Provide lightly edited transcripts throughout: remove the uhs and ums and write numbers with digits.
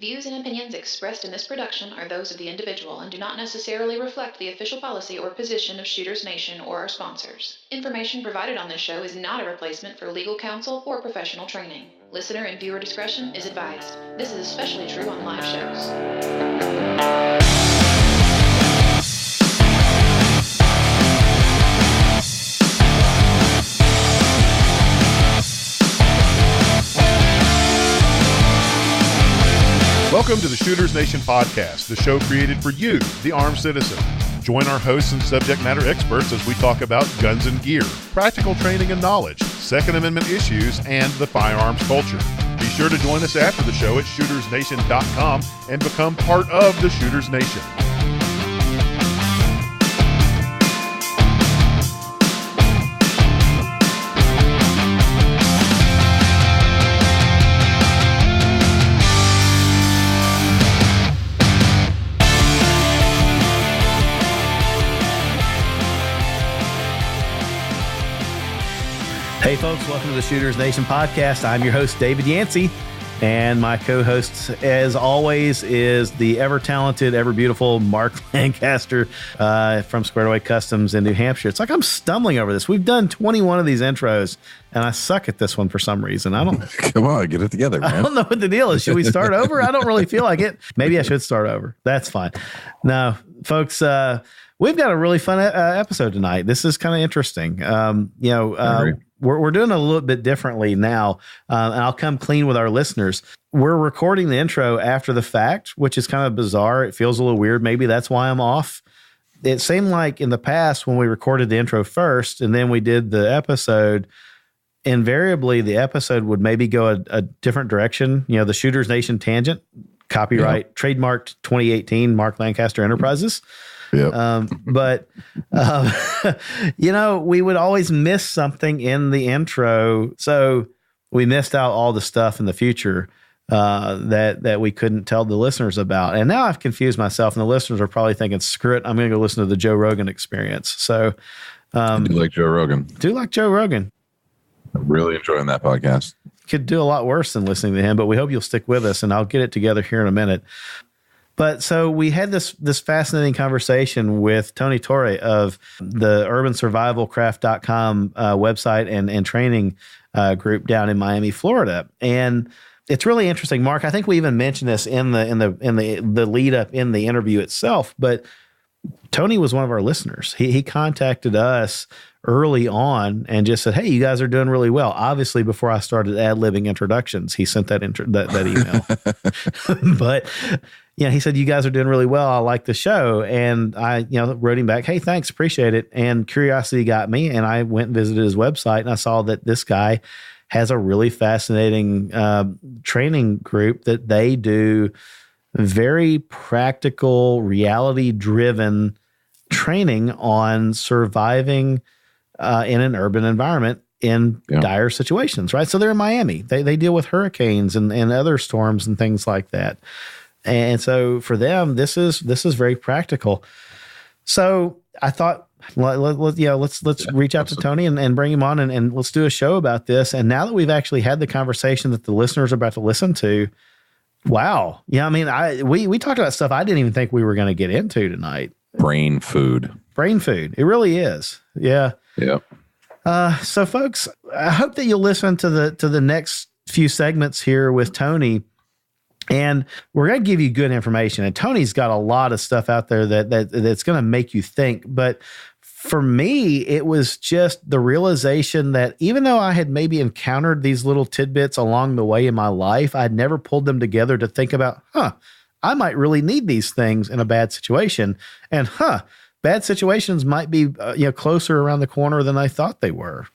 Views and opinions expressed in this production are those of the individual and do not necessarily reflect the official policy or position of Shooters Nation or our sponsors. Information provided on this show is not a replacement for legal counsel or professional training. Listener and viewer discretion is advised. This is especially true on live shows. Welcome to the Shooters Nation podcast, the show created for you, the armed citizen. Join our hosts and subject matter experts as we talk about guns and gear, practical training and knowledge, Second Amendment issues, and the firearms culture. Be sure to join us after the show at shootersnation.com and become part of the Shooters Nation. Hey folks, welcome to the Shooters Nation podcast. I'm your host, David Yancey, and my co-host, as always, is the ever-talented, ever-beautiful Mark Lancaster from Squared Away Customs in New Hampshire. It's like I'm stumbling over this. We've done 21 of these intros, and I suck at this one for some reason. Come on, get it together, man. I don't know what the deal is. Should we start over? I don't really feel like it. Maybe I should start over. That's fine. No, folks, we've got a really fun episode tonight. This is kind of interesting. We're doing it a little bit differently now, and I'll come clean with our listeners. We're recording the intro after the fact, which is kind of bizarre. It feels a little weird. Maybe that's why I'm off. It seemed like in the past when we recorded the intro first and then we did the episode, invariably the episode would maybe go a different direction. You know, the Shooters Nation tangent, copyright, trademarked 2018, Mark Lancaster Enterprises. Yep. We would always miss something in the intro. So we missed out all the stuff in the future that we couldn't tell the listeners about. And now I've confused myself, and the listeners are probably thinking, screw it, I'm going to go listen to the Joe Rogan Experience. So I do like Joe Rogan. I'm really enjoying that podcast. Could do a lot worse than listening to him, but we hope you'll stick with us, and I'll get it together here in a minute. But so we had this fascinating conversation with Tony Torre of the urbansurvivalcraft.com website and training group down in Miami, Florida. And it's really interesting, Mark. I think we even mentioned this in the lead up in the interview itself, but Tony was one of our listeners. He contacted us early on and just said, "Hey, you guys are doing really well." Obviously, before I started ad-libbing introductions, he sent that email. But he said, "You guys are doing really well. I like the show." And I, wrote him back, "Hey, thanks, appreciate it." And curiosity got me, and I went and visited his website, and I saw that this guy has a really fascinating training group that they do very practical, reality-driven training on surviving in an urban environment in dire situations, right? So they're in Miami. They deal with hurricanes and other storms and things like that. And so for them, this is very practical. So I thought, let's reach out to Tony and bring him on and let's do a show about this. And now that we've actually had the conversation that the listeners are about to listen to, wow. Yeah, I mean, we talked about stuff I didn't even think we were going to get into tonight. Brain food. It really is. Yeah. Yeah. So folks, I hope that you'll listen to the next few segments here with Tony, and we're going to give you good information. And Tony's got a lot of stuff out there that's going to make you think. But for me, it was just the realization that even though I had maybe encountered these little tidbits along the way in my life, I'd never pulled them together to think about, I might really need these things in a bad situation. And bad situations might be closer around the corner than I thought they were.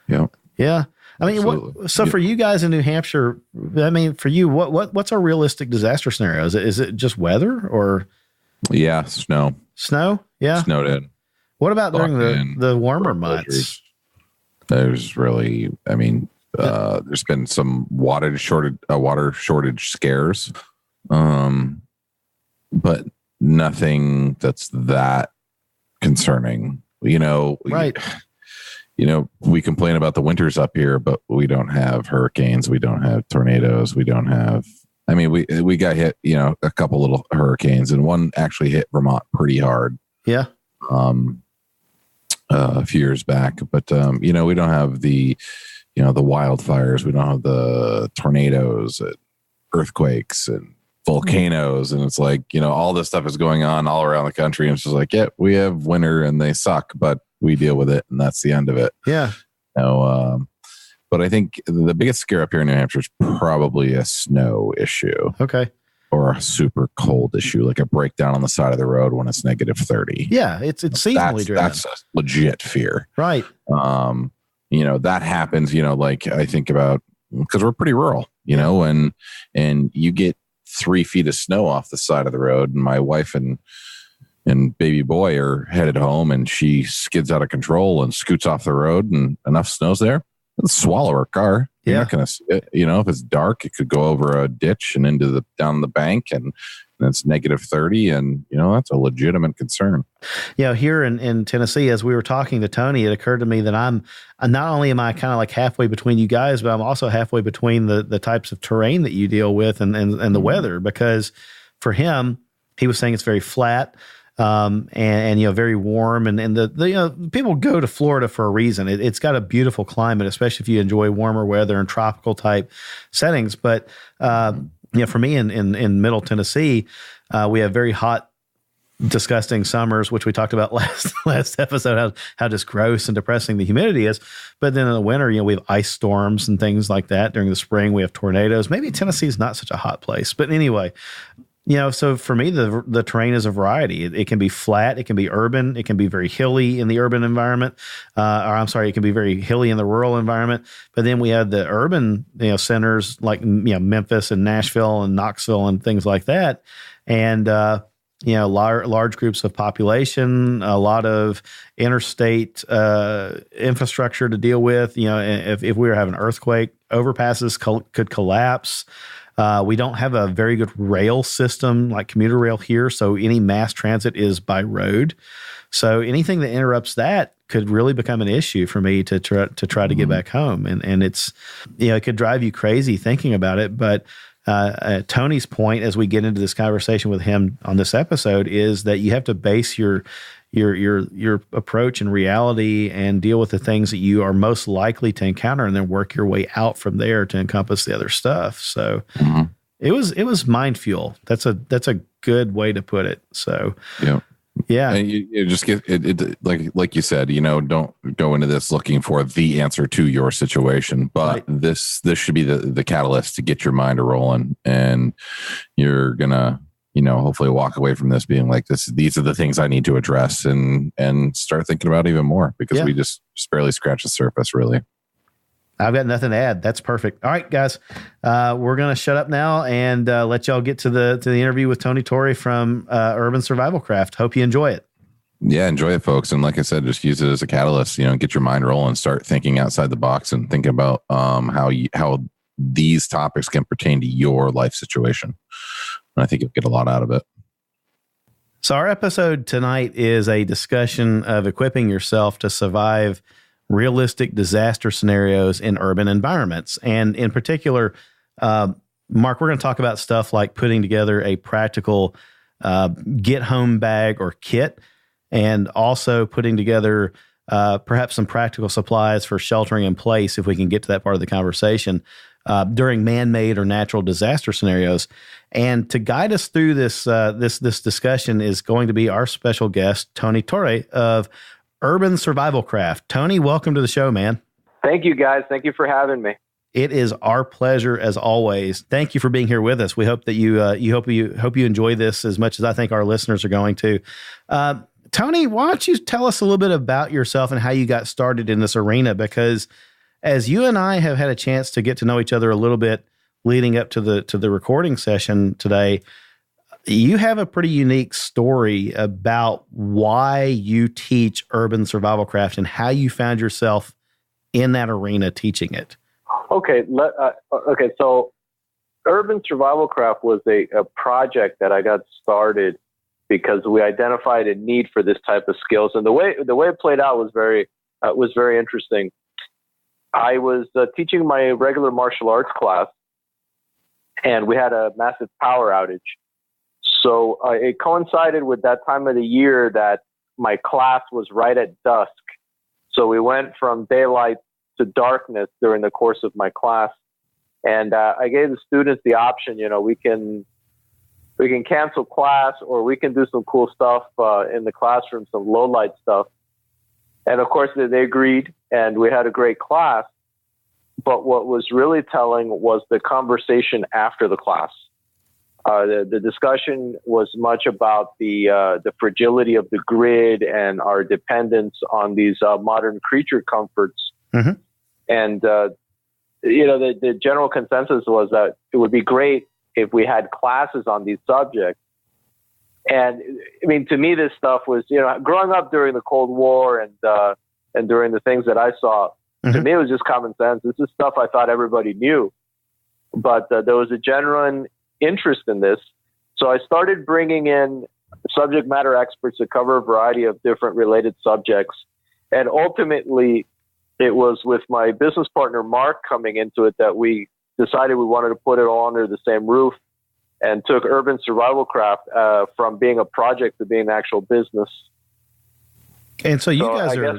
Yeah. Yeah. I mean, for you guys in New Hampshire, I mean, for you, what's a realistic disaster scenario? Is it just weather or? Yeah. Snow. Yeah. Snowed in. What about during the warmer months? There's really, there's been some water shortage scares, but nothing that's that concerning. Right. We complain about the winters up here, but we don't have hurricanes. We don't have tornadoes. We don't have I mean, we got hit, a couple little hurricanes, and one actually hit Vermont pretty hard. Yeah. A few years back, but we don't have the wildfires. We don't have the tornadoes, and earthquakes, and volcanoes, and it's like, all this stuff is going on all around the country, and it's just like, yeah, we have winter and they suck, but we deal with it, and that's the end of it. Yeah. But I think the biggest scare up here in New Hampshire is probably a snow issue. Okay. Or a super cold issue, like a breakdown on the side of the road when it's negative 30. Yeah, it's seasonally driven. That's a legit fear. Right. That happens, like I think about, because we're pretty rural, and you get 3 feet of snow off the side of the road, and my wife and baby boy are headed home, and she skids out of control and scoots off the road, and enough snow's there, it'll swallow her car. You're not going to see it. If it's dark, it could go over a ditch and down the bank, and it's negative 30, and that's a legitimate concern. Here in Tennessee, as we were talking to Tony, it occurred to me that I'm not only am I kind of like halfway between you guys, but I'm also halfway between the types of terrain that you deal with and the weather, because for him, he was saying it's very flat. And very warm, and the people go to Florida for a reason. It's got a beautiful climate, especially if you enjoy warmer weather and tropical type settings. But for me in Middle Tennessee, we have very hot, disgusting summers, which we talked about last episode, how just gross and depressing the humidity is. But then in the winter, we have ice storms and things like that. During the spring, we have tornadoes. Maybe Tennessee is not such a hot place, but anyway. So for me, the terrain is a variety. It can be flat, it can be urban, it can be very hilly in the urban environment, it can be very hilly in the rural environment. But then we have the urban, centers like Memphis and Nashville and Knoxville and things like that, and large groups of population, a lot of interstate infrastructure to deal with. If we were having an earthquake, overpasses could collapse. We don't have a very good rail system like commuter rail here, so any mass transit is by road. So anything that interrupts that could really become an issue for me to try to get back home, and it's it could drive you crazy thinking about it. But Tony's point, as we get into this conversation with him on this episode, is that you have to base your approach and reality and deal with the things that you are most likely to encounter, and then work your way out from there to encompass the other stuff. So it was mind fuel. That's a good way to put it. So yeah. And you just get it like you said, don't go into this looking for the answer to your situation, but right. This should be the catalyst to get your mind rolling, and you're gonna hopefully walk away from this being like these are the things I need to address, and start thinking about even more, because we just barely scratch the surface, really. I've got nothing to add. That's perfect. All right, guys, we're going to shut up now and let y'all get to the interview with Tony Torre from Urban Survival Craft. Hope you enjoy it. Yeah, enjoy it, folks. And like I said, just use it as a catalyst, get your mind rolling, start thinking outside the box, and think about how these topics can pertain to your life situation. And I think you'll get a lot out of it. So our episode tonight is a discussion of equipping yourself to survive realistic disaster scenarios in urban environments. And in particular, Mark, we're going to talk about stuff like putting together a practical get home bag or kit, and also putting together perhaps some practical supplies for sheltering in place, if we can get to that part of the conversation, during man-made or natural disaster scenarios. And to guide us through this discussion is going to be our special guest, Tony Torre of Urban Survival Craft. Tony, welcome to the show, man. Thank you, guys. Thank you for having me. It is our pleasure as always. Thank you for being here with us. We hope that you enjoy this as much as I think our listeners are going to. Tony, why don't you tell us a little bit about yourself and how you got started in this arena? Because as you and I have had a chance to get to know each other a little bit leading up to the recording session today, you have a pretty unique story about why you teach urban survival craft and how you found yourself in that arena teaching it. Okay. So urban survival craft was a project that I got started because we identified a need for this type of skills. And the way it played out was very interesting. I was teaching my regular martial arts class, and we had a massive power outage. So it coincided with that time of the year that my class was right at dusk. So we went from daylight to darkness during the course of my class. And I gave the students the option, we can cancel class, or we can do some cool stuff in the classroom, some low light stuff. And of course they agreed, and we had a great class. But what was really telling was the conversation after the class. The discussion was much about the fragility of the grid and our dependence on these modern creature comforts. Mm-hmm. And, the general consensus was that it would be great if we had classes on these subjects. And I mean, to me, this stuff was, growing up during the Cold War and during the things that I saw, mm-hmm. to me, it was just common sense. This is stuff I thought everybody knew. But there was a genuine interest in this. So I started bringing in subject matter experts to cover a variety of different related subjects. And ultimately, it was with my business partner, Mark, coming into it that we decided we wanted to put it all under the same roof, and took urban survival craft from being a project to being an actual business. And so you guys are,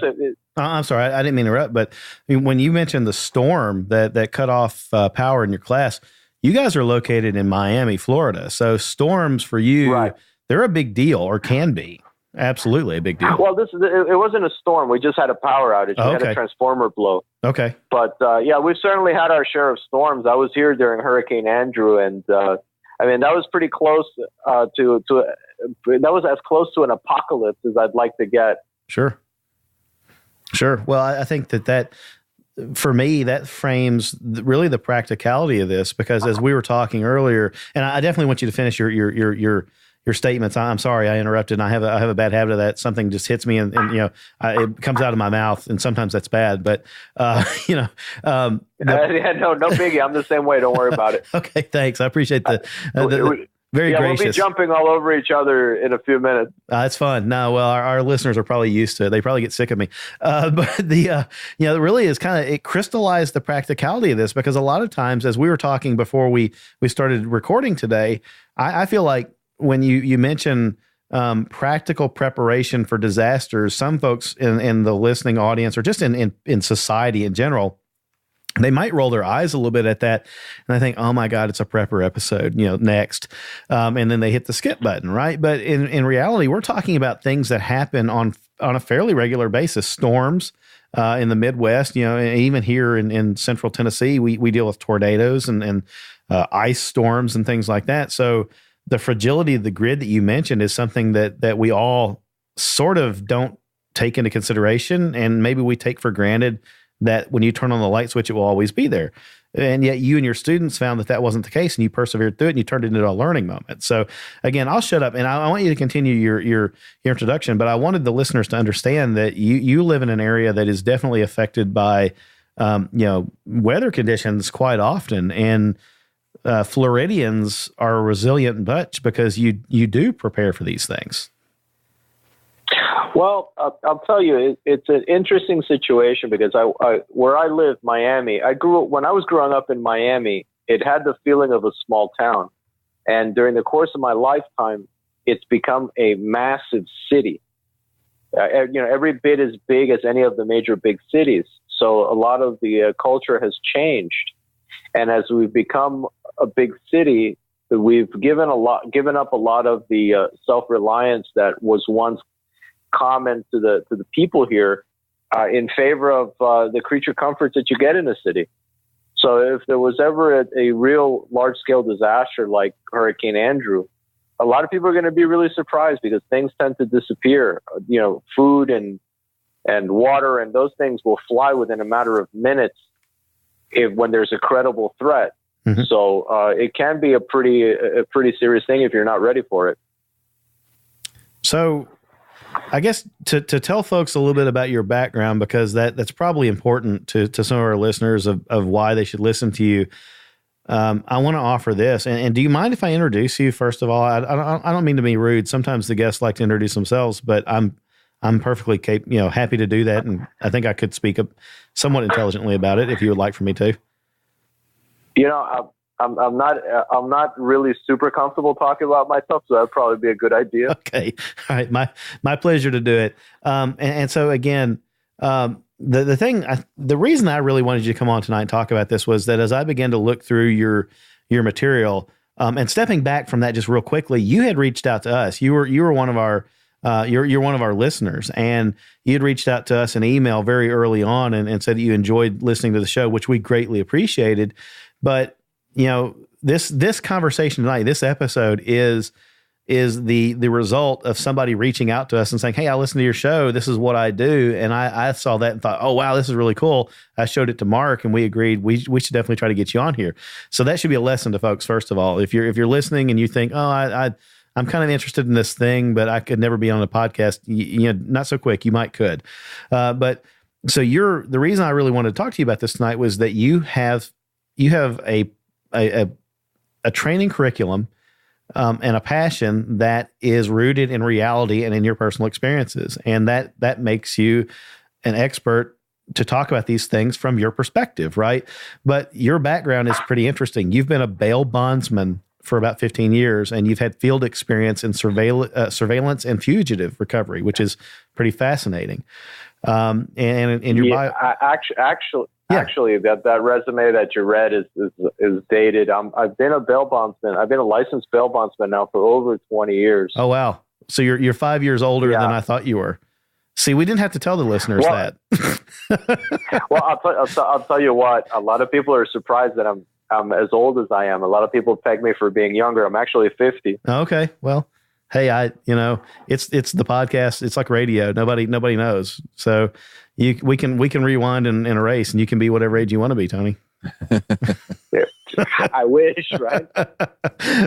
I'm sorry, I didn't mean to interrupt, but when you mentioned the storm that cut off power in your class, you guys are located in Miami, Florida. So storms for you, right, they're a big deal, or can be. Absolutely a big deal. Well, it wasn't a storm. We just had a power outage. We had a transformer blow. Okay. But we've certainly had our share of storms. I was here during Hurricane Andrew, and that was pretty close that was as close to an apocalypse as I'd like to get. Sure. Well, I think that for me, that frames really the practicality of this, because as we were talking earlier, and I definitely want you to finish your statements. I'm sorry I interrupted. And I have a bad habit of that. Something just hits me, and it comes out of my mouth, and sometimes that's bad. But no biggie. I'm the same way. Don't worry about it. Okay, thanks. I appreciate the very gracious. We'll be jumping all over each other in a few minutes. That's fun. No, well, our listeners are probably used to it. They probably get sick of me. But it really is it crystallized the practicality of this, because a lot of times, as we were talking before we started recording today, I feel like when you mention practical preparation for disasters, some folks in the listening audience, or just in society in general, they might roll their eyes a little bit at that, and I think, oh my God, it's a prepper episode, next. And then they hit the skip button, right? But in reality, we're talking about things that happen on a fairly regular basis. Storms in the Midwest, even here in central Tennessee, we deal with tornadoes and ice storms and things like that. So the fragility of the grid that you mentioned is something that we all sort of don't take into consideration, and maybe we take for granted that when you turn on the light switch, it will always be there. And yet you and your students found that wasn't the case, and you persevered through it, and you turned it into a learning moment. So again, I'll shut up, and I want you to continue your introduction, but I wanted the listeners to understand that you live in an area that is definitely affected by, weather conditions quite often. And Floridians are a resilient bunch because you do prepare for these things. Well, I'll tell you, it's an interesting situation, because where I live, Miami, when I was growing up in Miami, it had the feeling of a small town. And during the course of my lifetime, it's become a massive city. Every bit as big as any of the major big cities. So a lot of the culture has changed. And as we've become a big city, we've given up a lot of the self-reliance that was once common to the people here, in favor of the creature comforts that you get in a city. So if there was ever a real large-scale disaster like Hurricane Andrew, a lot of people are going to be really surprised, because things tend to disappear. Food and water and those things will fly within a matter of minutes when there's a credible threat. Mm-hmm. So it can be a pretty serious thing if you're not ready for it. So I guess to tell folks a little bit about your background, because that's probably important to some of our listeners of why they should listen to you. I want to offer this, and do you mind if I introduce you first of all? I don't mean to be rude. Sometimes the guests like to introduce themselves, but I'm perfectly happy to do that, and I think I could speak up somewhat intelligently about it if you would like for me to. I'm not really super comfortable talking about myself, so that'd probably be a good idea. Okay. All right. My pleasure to do it. And so again, the reason I really wanted you to come on tonight and talk about this was that as I began to look through your material, and stepping back from that just real quickly, you had reached out to us. You were one of our, you're one of our listeners, and you'd reached out to us an email very early on and said that you enjoyed listening to the show, which we greatly appreciated. But, you know, this conversation tonight, this episode is the result of somebody reaching out to us and saying, "Hey, I listened to your show. This is what I do." And I saw that and thought, "Oh, wow, this is really cool." I showed it to Mark and we agreed we should definitely try to get you on here. So that should be a lesson to folks. First of all, if you're listening and you think, "Oh, I'm kind of interested in this thing, but I could never be on a podcast," you know, not so quick. You could. But so the reason I really wanted to talk to you about this tonight was that you have a training curriculum, and a passion that is rooted in reality and in your personal experiences. And that makes you an expert to talk about these things from your perspective, right? But your background is pretty interesting. You've been a bail bondsman for about 15 years, and you've had field experience in surveillance and fugitive recovery, which is pretty fascinating. And in your bio, Actually, that resume that you read is dated. I've been a bail bondsman. I've been a licensed bail bondsman now for over 20 years. Oh, wow. So you're 5 years older than I thought you were. See, we didn't have to tell the listeners that. Well, I'll tell you what. A lot of people are surprised that I'm as old as I am. A lot of people peg me for being younger. I'm actually 50. Okay. Well, hey, it's the podcast. It's like radio. Nobody knows. So we can rewind and erase, and you can be whatever age you want to be, Tony. I wish, right?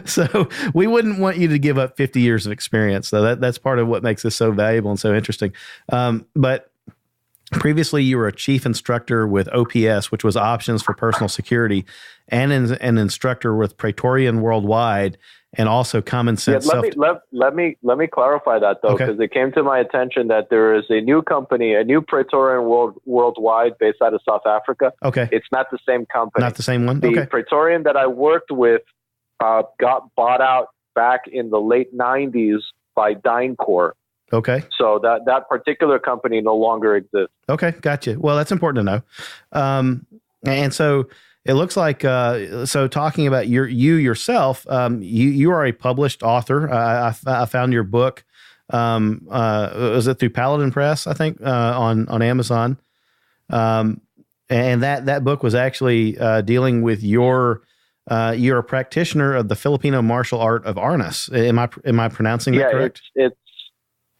So we wouldn't want you to give up 50 years of experience. So that's part of what makes this so valuable and so interesting. But previously you were a chief instructor with OPS, which was Options for Personal Security, and an instructor with Praetorian Worldwide, and also Common Sense. Let me clarify that though, because it came to my attention that there is a new company, a new Praetorian Worldwide based out of South Africa. Okay, it's not the same company. Not the same one. The Praetorian that I worked with got bought out back in the late 90s by DynCorp. Okay. So that particular company no longer exists. Okay, gotcha. Well, that's important to know. And so it looks like, so talking about you yourself, you are a published author. I found your book. Was it through Paladin Press, I think, on Amazon? And that book was actually dealing with you're a practitioner of the Filipino martial art of Arnis. Am I pronouncing that correct?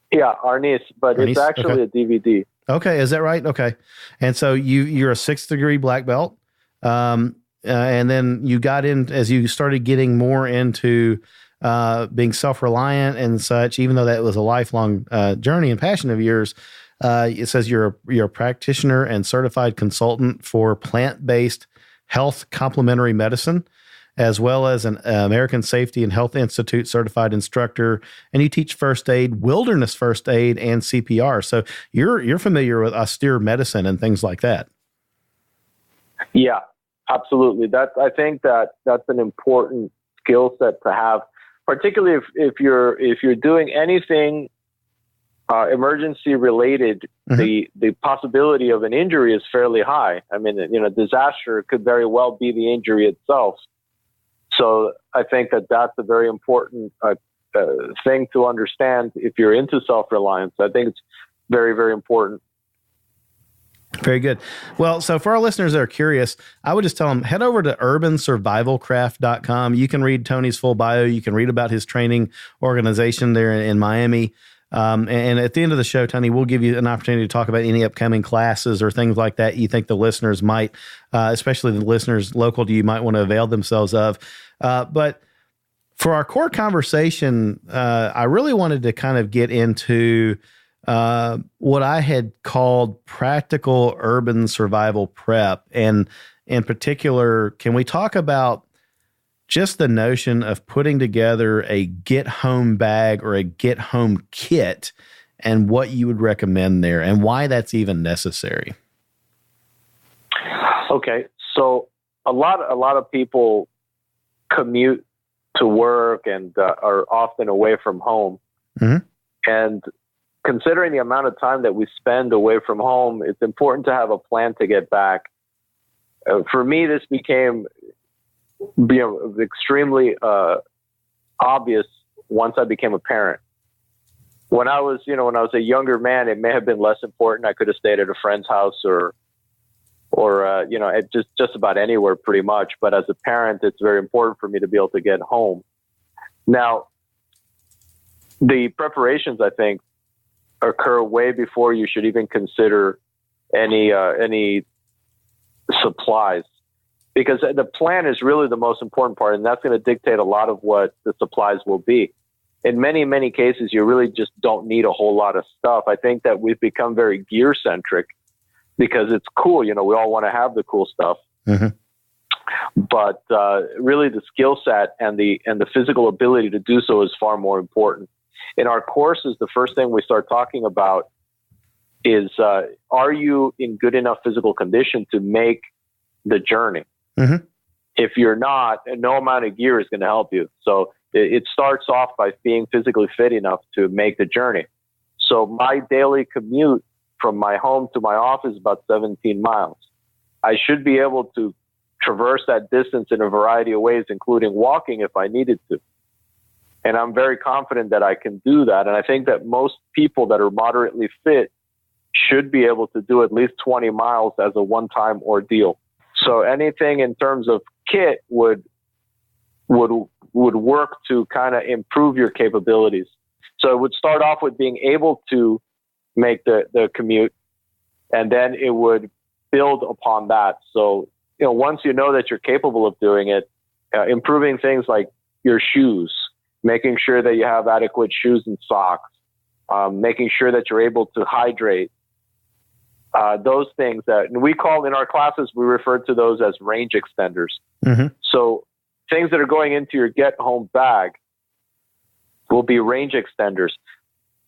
Yeah, Arnis, but Arnis? It's actually a DVD. Okay, is that right? Okay. And so you're a 6th degree black belt. And then you got in as you started getting more into being self-reliant and such, even though that was a lifelong journey and passion of yours. It says you're a practitioner and certified consultant for plant-based health complementary medicine, as well as an American Safety and Health Institute certified instructor, and you teach first aid, wilderness first aid, and CPR. So you're familiar with austere medicine and things like that. Yeah, absolutely. I think that's an important skill set to have, particularly if you're doing anything emergency related. Mm-hmm. The possibility of an injury is fairly high. I mean, disaster could very well be the injury itself. So I think that's a very important thing to understand if you're into self-reliance. I think it's very, very important. Very good. Well, so for our listeners that are curious, I would just tell them, head over to urbansurvivalcraft.com. You can read Tony's full bio. You can read about his training organization there in Miami. And at the end of the show, Tony, we'll give you an opportunity to talk about any upcoming classes or things like that you think the listeners might, especially the listeners local to you, might want to avail themselves of. But for our core conversation, I really wanted to kind of get into what I had called practical urban survival prep. And in particular, can we talk about just the notion of putting together a get home bag or a get home kit and what you would recommend there and why that's even necessary? Okay. So a lot of people commute to work and are often away from home. Mm-hmm. And considering the amount of time that we spend away from home, it's important to have a plan to get back. For me, this became extremely obvious once I became a parent. When I was a younger man, it may have been less important. I could have stayed at a friend's house or at just about anywhere pretty much. But as a parent, it's very important for me to be able to get home. Now, the preparations, I think, occur way before you should even consider any supplies, because the plan is really the most important part, and that's going to dictate a lot of what the supplies will be. In many, many cases, you really just don't need a whole lot of stuff. I think that we've become very gear centric because it's cool. We all want to have the cool stuff. Mm-hmm. But really the skill set and the physical ability to do so is far more important. In our courses, the first thing we start talking about is, are you in good enough physical condition to make the journey? Mm-hmm. If you're not, no amount of gear is going to help you. So it starts off by being physically fit enough to make the journey. So my daily commute from my home to my office is about 17 miles. I should be able to traverse that distance in a variety of ways, including walking if I needed to. And I'm very confident that I can do that. And I think that most people that are moderately fit should be able to do at least 20 miles as a one-time ordeal. So anything in terms of kit would work to kind of improve your capabilities. So it would start off with being able to make the commute, and then it would build upon that. So, once you know that you're capable of doing it, improving things like your shoes, making sure that you have adequate shoes and socks, making sure that you're able to hydrate, those things that we call in our classes, we refer to those as range extenders. Mm-hmm. So things that are going into your get home bag will be range extenders,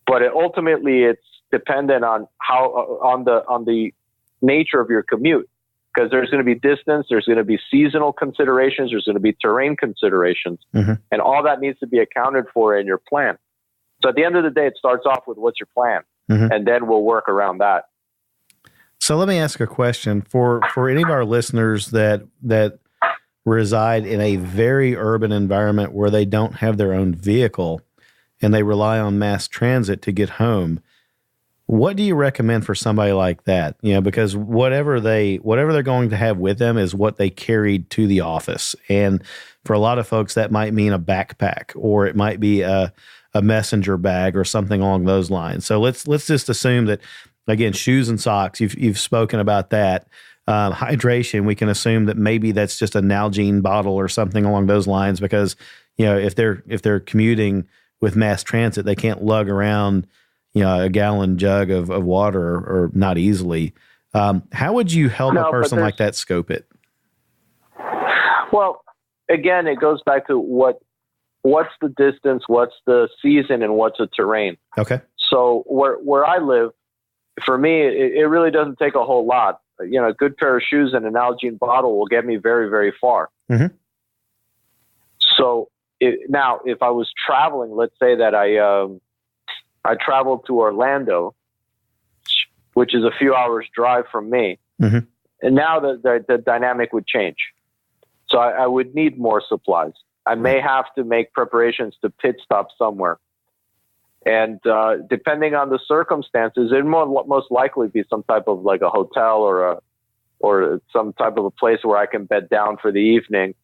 but ultimately it's dependent on on the nature of your commute, because there's going to be distance, there's going to be seasonal considerations, there's going to be terrain considerations, mm-hmm. and all that needs to be accounted for in your plan. So at the end of the day, it starts off with what's your plan, mm-hmm. and then we'll work around that. So let me ask a question for any of our listeners that reside in a very urban environment where they don't have their own vehicle and they rely on mass transit to get home. What do you recommend for somebody like that? Because whatever they're going to have with them is what they carried to the office. And for a lot of folks, that might mean a backpack, or it might be a messenger bag or something along those lines. So let's just assume that, again, shoes and socks, you've spoken about that. Hydration, we can assume that maybe that's just a Nalgene bottle or something along those lines, because, if they're commuting with mass transit, they can't lug around, a gallon jug of water or not easily. How would you help a person like that scope it? Well, again, it goes back to what's the distance, what's the season, and what's the terrain. Okay. So where I live, for me, it really doesn't take a whole lot. A good pair of shoes and an Nalgene bottle will get me very, very far. Mm-hmm. So now, if I was traveling, let's say that I traveled to Orlando, which is a few hours drive from me, mm-hmm. and now the dynamic would change. So I would need more supplies. I may have to make preparations to pit stop somewhere. And depending on the circumstances, it most likely be some type of like a hotel or some type of a place where I can bed down for the evening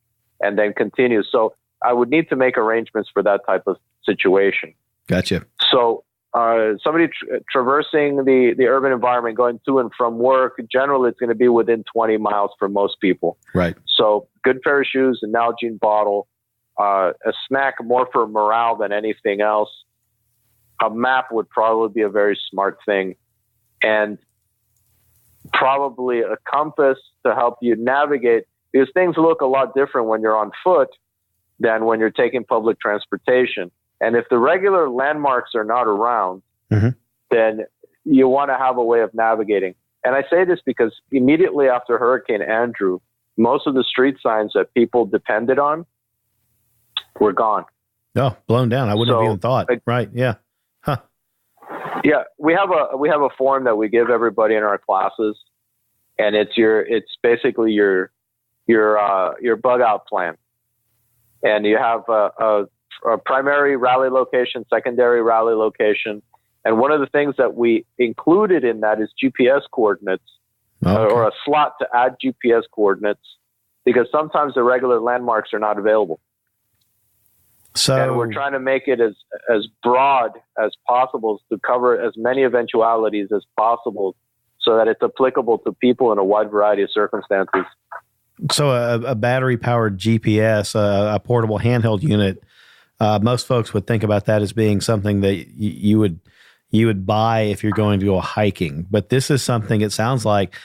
and then continue. So I would need to make arrangements for that type of situation. Gotcha. So somebody traversing the urban environment, going to and from work, generally it's going to be within 20 miles for most people. Right. So good pair of shoes, a Nalgene bottle, a snack more for morale than anything else. A map would probably be a very smart thing, and probably a compass to help you navigate, because things look a lot different when you're on foot than when you're taking public transportation. And if the regular landmarks are not around, mm-hmm. then you want to have a way of navigating. And I say this because immediately after Hurricane Andrew, most of the street signs that people depended on were gone. Oh, blown down. I wouldn't have even thought. Right. Yeah. Huh. Yeah. We have a form that we give everybody in our classes, and it's basically your bug out plan. And you have a primary rally location, secondary rally location. And one of the things that we included in that is GPS coordinates, or a slot to add GPS coordinates, because sometimes the regular landmarks are not available. So, and we're trying to make it as broad as possible to cover as many eventualities as possible so that it's applicable to people in a wide variety of circumstances. So a battery-powered GPS, a portable handheld unit, most folks would think about that as being something that you would buy if you're going to go hiking. But this is something, it sounds like,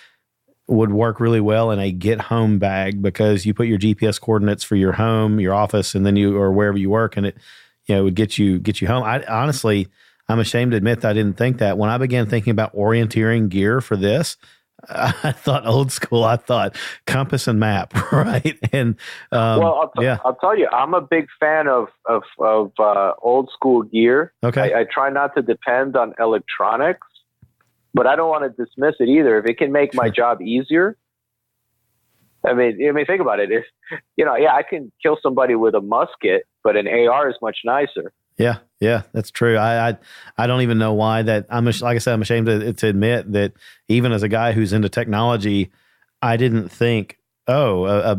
would work really well in a get-home bag, because you put your GPS coordinates for your home, your office, and then or wherever you work, and it would get you home. Honestly, I'm ashamed to admit that I didn't think that. When I began thinking about orienteering gear for this, I thought old school. I thought compass and map, right? And I'll tell you, I'm a big fan of old school gear. Okay, I try not to depend on electronics, but I don't want to dismiss it either. If it can make my job easier, I mean, think about it. If I can kill somebody with a musket, but an AR is much nicer. Yeah, that's true. I don't even know why that. Like I said, I'm ashamed to admit that even as a guy who's into technology, I didn't think, a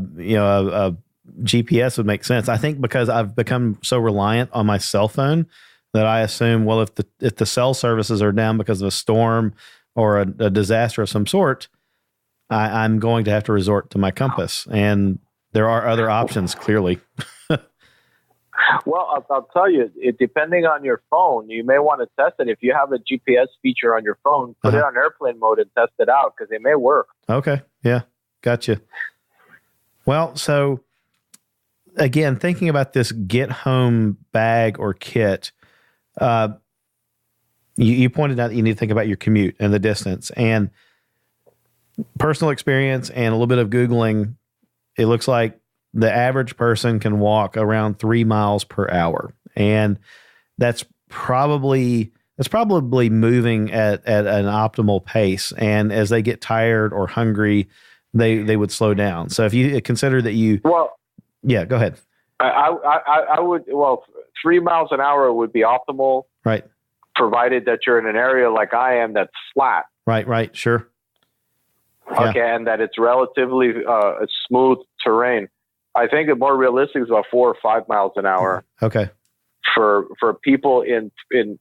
GPS would make sense. I think because I've become so reliant on my cell phone that I assume, well, if the cell services are down because of a storm or a disaster of some sort, I'm going to have to resort to my compass. And there are other options, clearly. Well, I'll tell you, depending on your phone, you may want to test it. If you have a GPS feature on your phone, put it on airplane mode and test it out, because it may work. Okay. Yeah. Gotcha. Well, so again, thinking about this get home bag or kit, you pointed out that you need to think about your commute and the distance, and personal experience and a little bit of Googling. It looks like the average person can walk around 3 miles per hour. And that's probably moving at an optimal pace. And as they get tired or hungry, they would slow down. So if you consider that yeah, go ahead. I would, 3 miles an hour would be optimal. Right. Provided that you're in an area like I am that's flat. Right. Sure. Okay. Yeah. And that it's relatively smooth terrain. I think the more realistic is about 4 or 5 miles an hour. Okay. For people in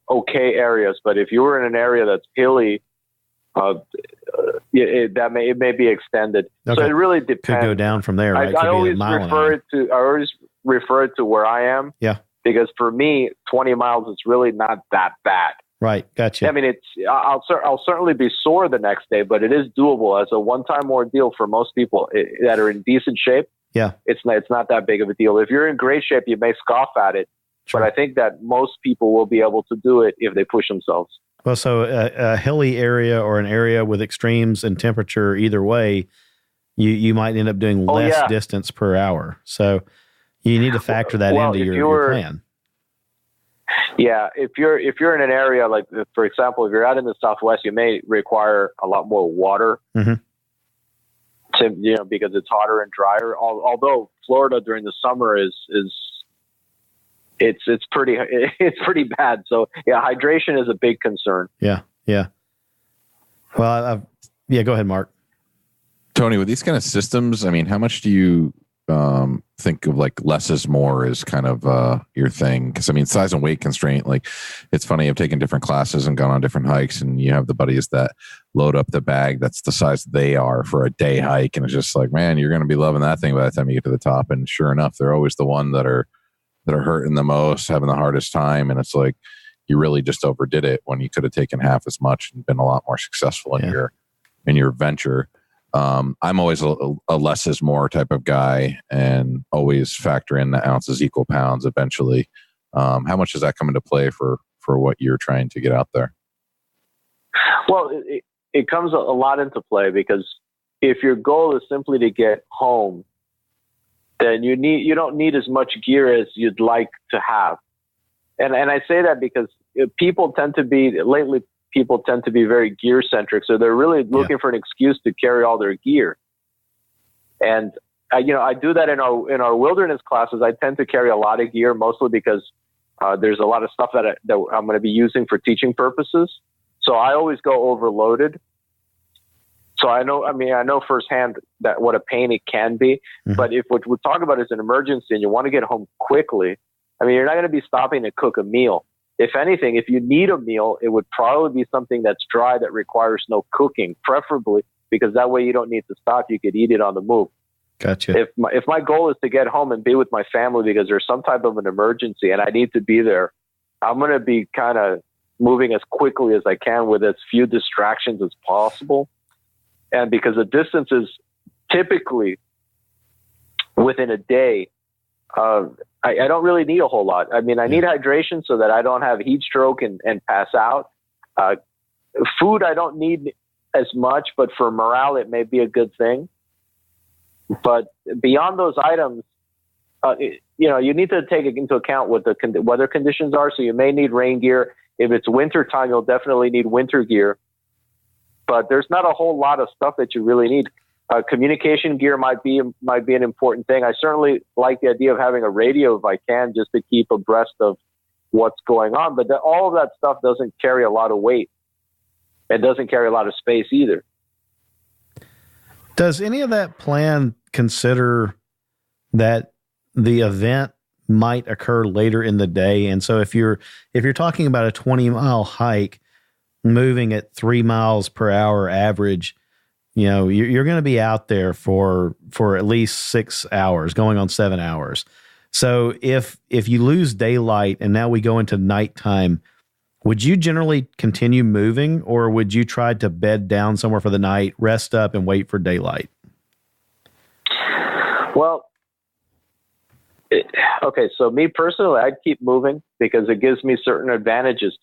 okay areas, but if you were in an area that's hilly, it may be extended. Okay. So it really depends. Could go down from there. Right? I always refer it to where I am. Yeah. Because for me, 20 miles is really not that bad. Right. Gotcha. I mean, I'll certainly be sore the next day, but it is doable as a one-time ordeal for most people that are in decent shape. Yeah, it's not that big of a deal. If you're in great shape, you may scoff at it, sure. But I think that most people will be able to do it if they push themselves. Well, so a hilly area or an area with extremes in temperature, either way, you might end up doing less distance per hour. So you need to factor that into your plan. Yeah, if you're in an area like, for example, if you're out in the Southwest, you may require a lot more water. Mm-hmm. Because it's hotter and drier. Although Florida during the summer it's pretty bad. So yeah, hydration is a big concern. Yeah. Well, go ahead, Mark. Tony, with these kind of systems, I mean, how much do you think of like less is more is kind of your thing? Because I mean, size and weight constraint, like it's funny, I've taken different classes and gone on different hikes, and you have the buddies that load up the bag that's the size they are for a day hike, and it's just like, man, you're going to be loving that thing by the time you get to the top. And sure enough, they're always the one that are hurting the most, having the hardest time, and it's like you really just overdid it when you could have taken half as much and been a lot more successful in your venture. I'm always a less is more type of guy, and always factor in the ounces equal pounds eventually. How much does that come into play for what you're trying to get out there? Well, it comes a lot into play, because if your goal is simply to get home then you don't need as much gear as you'd like to have. And I say that because people tend to be very gear centric. So they're really looking for an excuse to carry all their gear. And I do that in our wilderness classes. I tend to carry a lot of gear, mostly because there's a lot of stuff that I'm going to be using for teaching purposes. So I always go overloaded. So I know firsthand that what a pain it can be. Mm-hmm. But if what we're talking about is an emergency and you want to get home quickly, you're not going to be stopping to cook a meal. If anything, if you need a meal, it would probably be something that's dry that requires no cooking, preferably, because that way you don't need to stop. You could eat it on the move. Gotcha. If my goal is to get home and be with my family because there's some type of an emergency and I need to be there, I'm going to be kind of moving as quickly as I can with as few distractions as possible. And because the distance is typically within a day, I don't really need a whole lot. I need hydration so that I don't have heat stroke and pass out. Food, I don't need as much, but for morale, it may be a good thing. But beyond those items, you need to take into account what the weather conditions are. So you may need rain gear. If it's winter time, you'll definitely need winter gear. But there's not a whole lot of stuff that you really need. Communication gear might be an important thing. I certainly like the idea of having a radio if I can, just to keep abreast of what's going on. But all of that stuff doesn't carry a lot of weight. It doesn't carry a lot of space either. Does any of that plan consider that the event might occur later in the day? And so if you're talking about a 20-mile hike moving at 3 miles per hour average, you're going to be out there for at least 6 hours, going on 7 hours. So if you lose daylight and now we go into nighttime, would you generally continue moving, or would you try to bed down somewhere for the night, rest up, and wait for daylight? Well, okay. So me personally, I'd keep moving because it gives me certain advantages.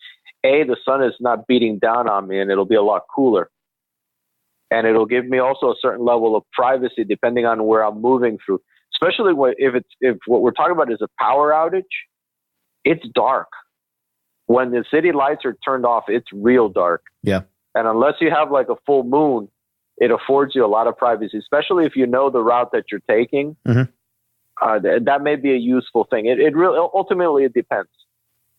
The sun is not beating down on me, and it'll be a lot cooler. And it'll give me also a certain level of privacy depending on where I'm moving through. Especially if what we're talking about is a power outage, it's dark. When the city lights are turned off, it's real dark. Yeah. And unless you have like a full moon, it affords you a lot of privacy, especially if you know the route that you're taking. Mm-hmm. That may be a useful thing. It really, ultimately, it depends.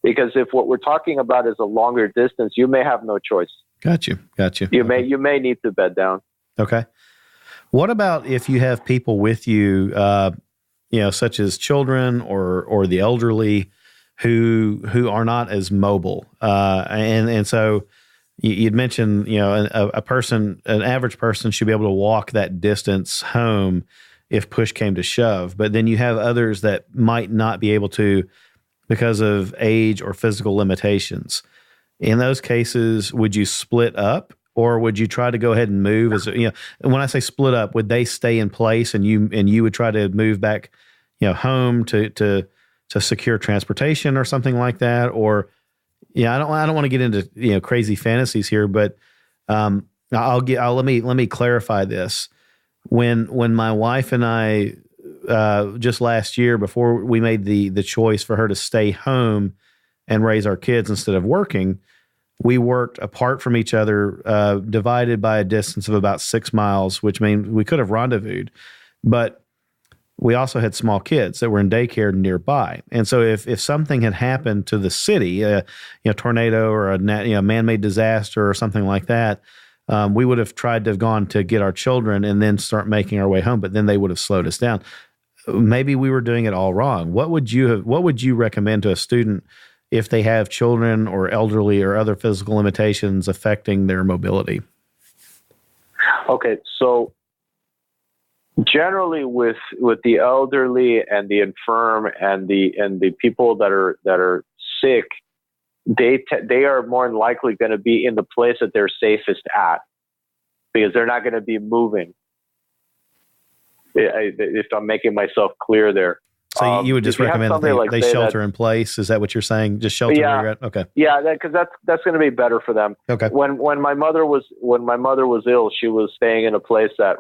Because if what we're talking about is a longer distance, you may have no choice. Got you. You may need to bed down. Okay. What about if you have people with you, such as children or the elderly who are not as mobile? And so you'd mentioned, an average person should be able to walk that distance home if push came to shove. But then you have others that might not be able to because of age or physical limitations. In those cases, would you split up, or would you try to go ahead and move? When I say split up, would they stay in place and you would try to move back, home to secure transportation or something like that? Or, I don't want to get into crazy fantasies here, but let me clarify this. When my wife and I just last year, before we made the choice for her to stay home and raise our kids instead of working, we worked apart from each other, divided by a distance of about 6 miles, which means we could have rendezvoused, but we also had small kids that were in daycare nearby. And so if something had happened to the city, a tornado or a man-made disaster or something like that, we would have tried to have gone to get our children and then start making our way home, but then they would have slowed us down. Maybe we were doing it all wrong. What would you recommend to a student if they have children or elderly or other physical limitations affecting their mobility? Okay, so generally with the elderly and the infirm and the people that are sick, they are more than likely going to be in the place that they're safest at, because they're not going to be moving. If I'm making myself clear there. So you would just recommend that they shelter in place? Is that what you're saying? Just shelter where you're at? Okay. Yeah, because that's going to be better for them. Okay. When my mother was ill, she was staying in a place that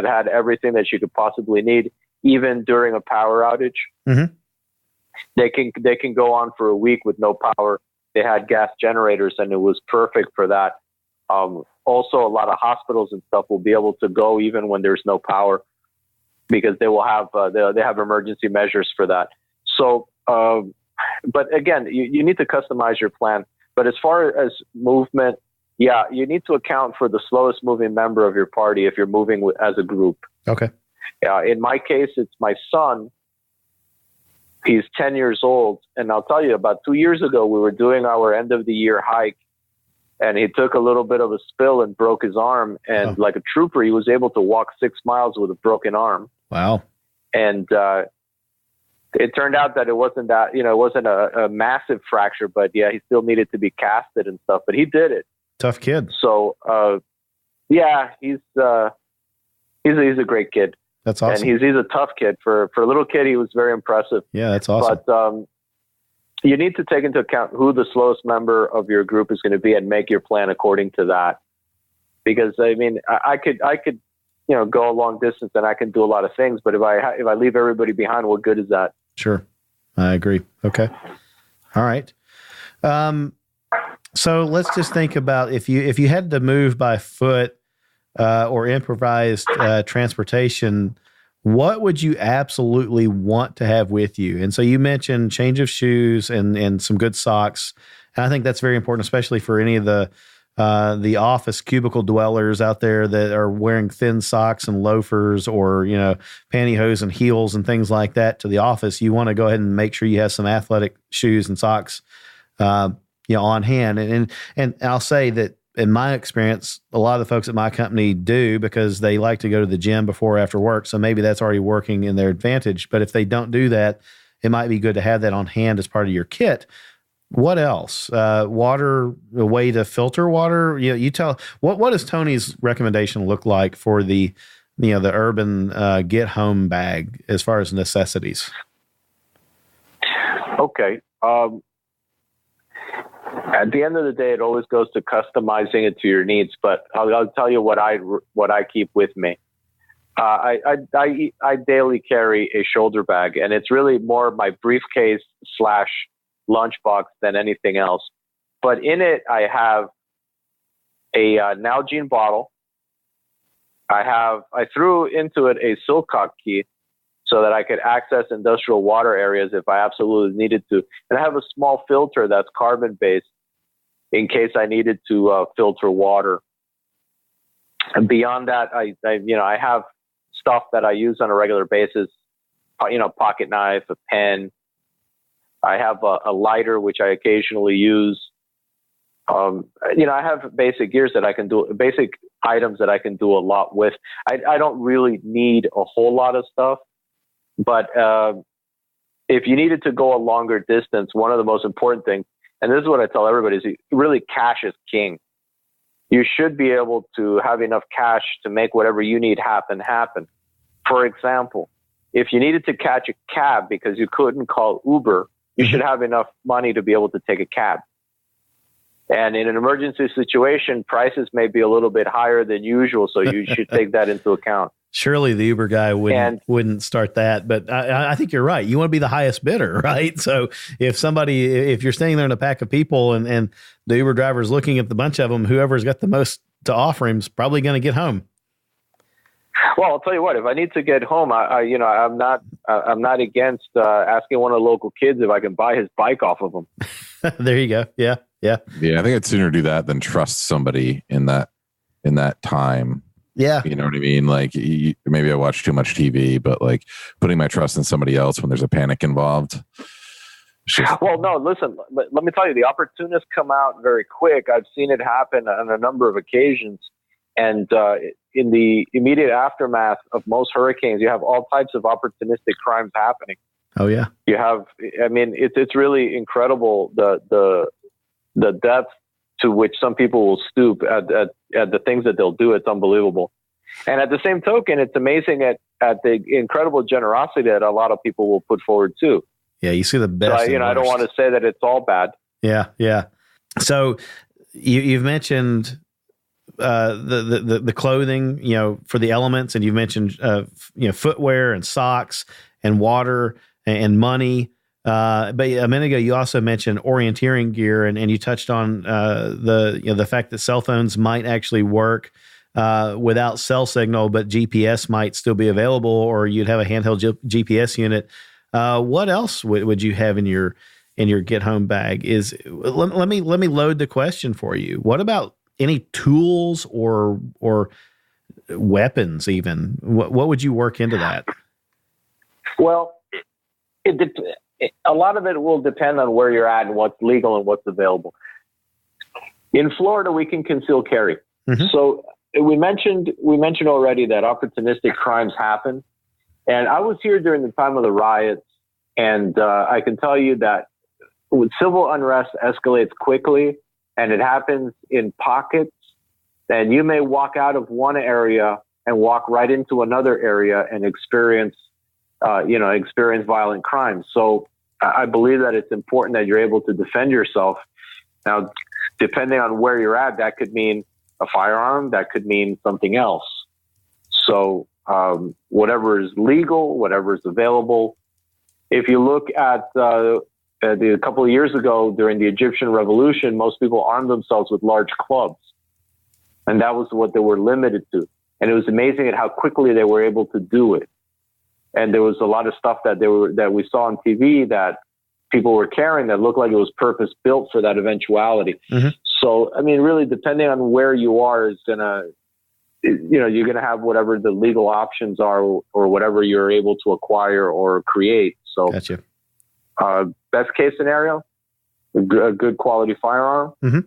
had everything that she could possibly need. even during a power outage. Mm-hmm. They can go on for a week with no power. They had gas generators, and it was perfect for that. Also, a lot of hospitals and stuff will be able to go even when there's no power, because they will have they have emergency measures for that. So, but again, you need to customize your plan. But as far as movement, yeah, you need to account for the slowest moving member of your party if you're moving as a group. Okay. In my case, it's my son. He's 10 years old. And I'll tell you, about 2 years ago, we were doing our end of the year hike, and he took a little bit of a spill and broke his arm. And like a trooper, he was able to walk 6 miles with a broken arm. Wow. And it turned out that it wasn't a massive fracture, but yeah, he still needed to be casted and stuff, but he did it. Tough kid. So, yeah, he's a great kid. That's awesome. And he's a tough kid. For a little kid, he was very impressive. Yeah, that's awesome. But you need to take into account who the slowest member of your group is going to be and make your plan according to that. Because I mean, I could go a long distance and I can do a lot of things, but if I leave everybody behind, what good is that? Sure, I agree. Okay, all right. So let's just think about if you had to move by foot or improvised transportation, what would you absolutely want to have with you? And so you mentioned change of shoes and some good socks. And I think that's very important, especially for any of the office cubicle dwellers out there that are wearing thin socks and loafers or, pantyhose and heels and things like that to the office. You want to go ahead and make sure you have some athletic shoes and socks, on hand. And I'll say that, in my experience, a lot of the folks at my company do, because they like to go to the gym before or after work. So maybe that's already working in their advantage. But if they don't do that, it might be good to have that on hand as part of your kit. What else? Water, a way to filter water. You tell what does Tony's recommendation look like for the urban get home bag as far as necessities? Okay. At the end of the day, it always goes to customizing it to your needs. But I'll tell you what I keep with me. I daily carry a shoulder bag, and it's really more my briefcase / lunchbox than anything else. But in it, I have a Nalgene bottle. I threw into it a Silcock key so that I could access industrial water areas if I absolutely needed to. And I have a small filter that's carbon-based in case I needed to filter water. And beyond that, I have stuff that I use on a regular basis, pocket knife, a pen. I have a lighter, which I occasionally use. I have basic gears that I can do, basic items that I can do a lot with. I don't really need a whole lot of stuff. But if you needed to go a longer distance, one of the most important things, and this is what I tell everybody, is really cash is king. You should be able to have enough cash to make whatever you need happen. For example, if you needed to catch a cab because you couldn't call Uber, you should have enough money to be able to take a cab. And in an emergency situation, prices may be a little bit higher than usual, so you should take that into account. Surely the Uber guy wouldn't start that, but I think you're right. You want to be the highest bidder, right? So if you're staying there in a pack of people and the Uber driver is looking at the bunch of them, whoever's got the most to offer him is probably going to get home. Well, I'll tell you what. If I need to get home, I'm not against asking one of the local kids if I can buy his bike off of him. There you go. Yeah. I think I'd sooner do that than trust somebody in that time. Yeah. You know what I mean? Like maybe I watch too much TV, but like putting my trust in somebody else when there's a panic involved. Well, no, listen, let me tell you, the opportunists come out very quick. I've seen it happen on a number of occasions. And in the immediate aftermath of most hurricanes, you have all types of opportunistic crimes happening. Oh yeah. You have, it's really incredible the depth to which some people will stoop at the things that they'll do. It's unbelievable. And at the same token, it's amazing at the incredible generosity that a lot of people will put forward too. Yeah, you see the best. So, I don't want to say that it's all bad. Yeah. So you've mentioned the clothing, for the elements, and you mentioned footwear and socks and water and money. But a minute ago, you also mentioned orienteering gear, and you touched on the fact that cell phones might actually work without cell signal, but GPS might still be available, or you'd have a handheld GPS unit. What else would you have in your get home bag? Let me load the question for you. What about any tools or weapons even? What would you work into that? Well, a lot of it will depend on where you're at and what's legal and what's available. In Florida, we can conceal carry. Mm-hmm. So we mentioned already that opportunistic crimes happen. And I was here during the time of the riots, and I can tell you that civil unrest escalates quickly, and it happens in pockets. And you may walk out of one area and walk right into another area and experience violent crimes. So I believe that it's important that you're able to defend yourself. Now, depending on where you're at, that could mean a firearm, that could mean something else. So whatever is legal, whatever is available. If you look at a couple of years ago during the Egyptian Revolution, most people armed themselves with large clubs. And that was what they were limited to. And it was amazing at how quickly they were able to do it. And there was a lot of stuff that we saw on TV that people were carrying that looked like it was purpose built for that eventuality. Mm-hmm. So, I mean, really, depending on where you are, you're gonna have whatever the legal options are, or whatever you're able to acquire or create. So, gotcha. Best case scenario, a good quality firearm mm-hmm.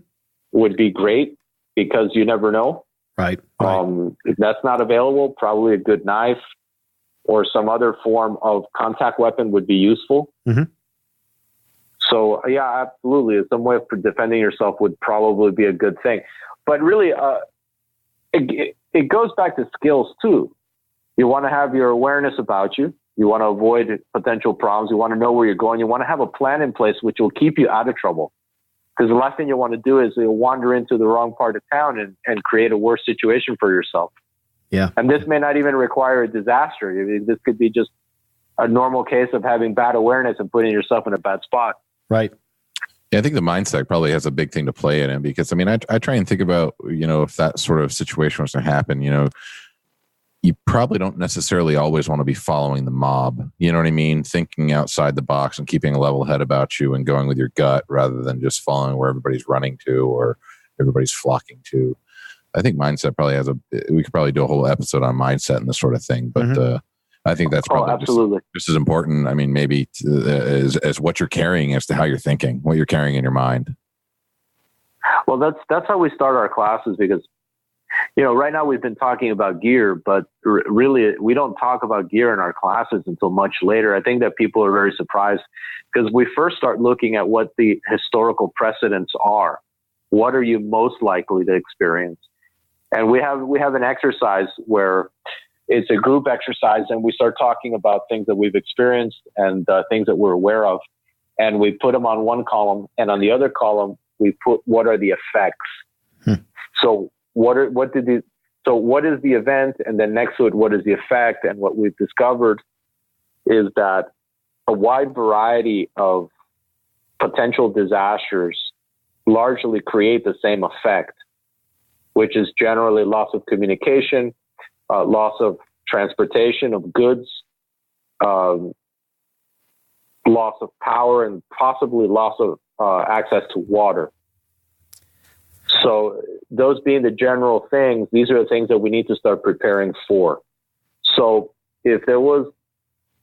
would be great, because you never know. Right. If that's not available, probably a good knife or some other form of contact weapon would be useful. Mm-hmm. So, yeah, absolutely. Some way of defending yourself would probably be a good thing. But really, it goes back to skills, too. You want to have your awareness about you. You want to avoid potential problems. You want to know where you're going. You want to have a plan in place which will keep you out of trouble. Because the last thing you want to do is wander into the wrong part of town and create a worse situation for yourself. Yeah. And this may not even require a disaster. This could be just a normal case of having bad awareness and putting yourself in a bad spot. Right. Yeah, I think the mindset probably has a big thing to play in it, because, I mean, I try and think about, if that sort of situation was to happen, you probably don't necessarily always want to be following the mob. You know what I mean? Thinking outside the box and keeping a level head about you and going with your gut rather than just following where everybody's running to or everybody's flocking to. I think mindset probably we could probably do a whole episode on mindset and this sort of thing, but mm-hmm. I think that's probably just as important. I mean, maybe as what you're carrying as to how you're thinking, what you're carrying in your mind. Well, that's how we start our classes, because, right now we've been talking about gear, but really we don't talk about gear in our classes until much later. I think that people are very surprised because we first start looking at what the historical precedents are. What are you most likely to experience? And we have an exercise where it's a group exercise, and we start talking about things that we've experienced and things that we're aware of. And we put them on one column, and on the other column, we put what are the effects. So what is the event? And then next to it, what is the effect? And what we've discovered is that a wide variety of potential disasters largely create the same effect, which is generally loss of communication, loss of transportation of goods, loss of power, and possibly loss of access to water. So those being the general things, these are the things that we need to start preparing for. So if there was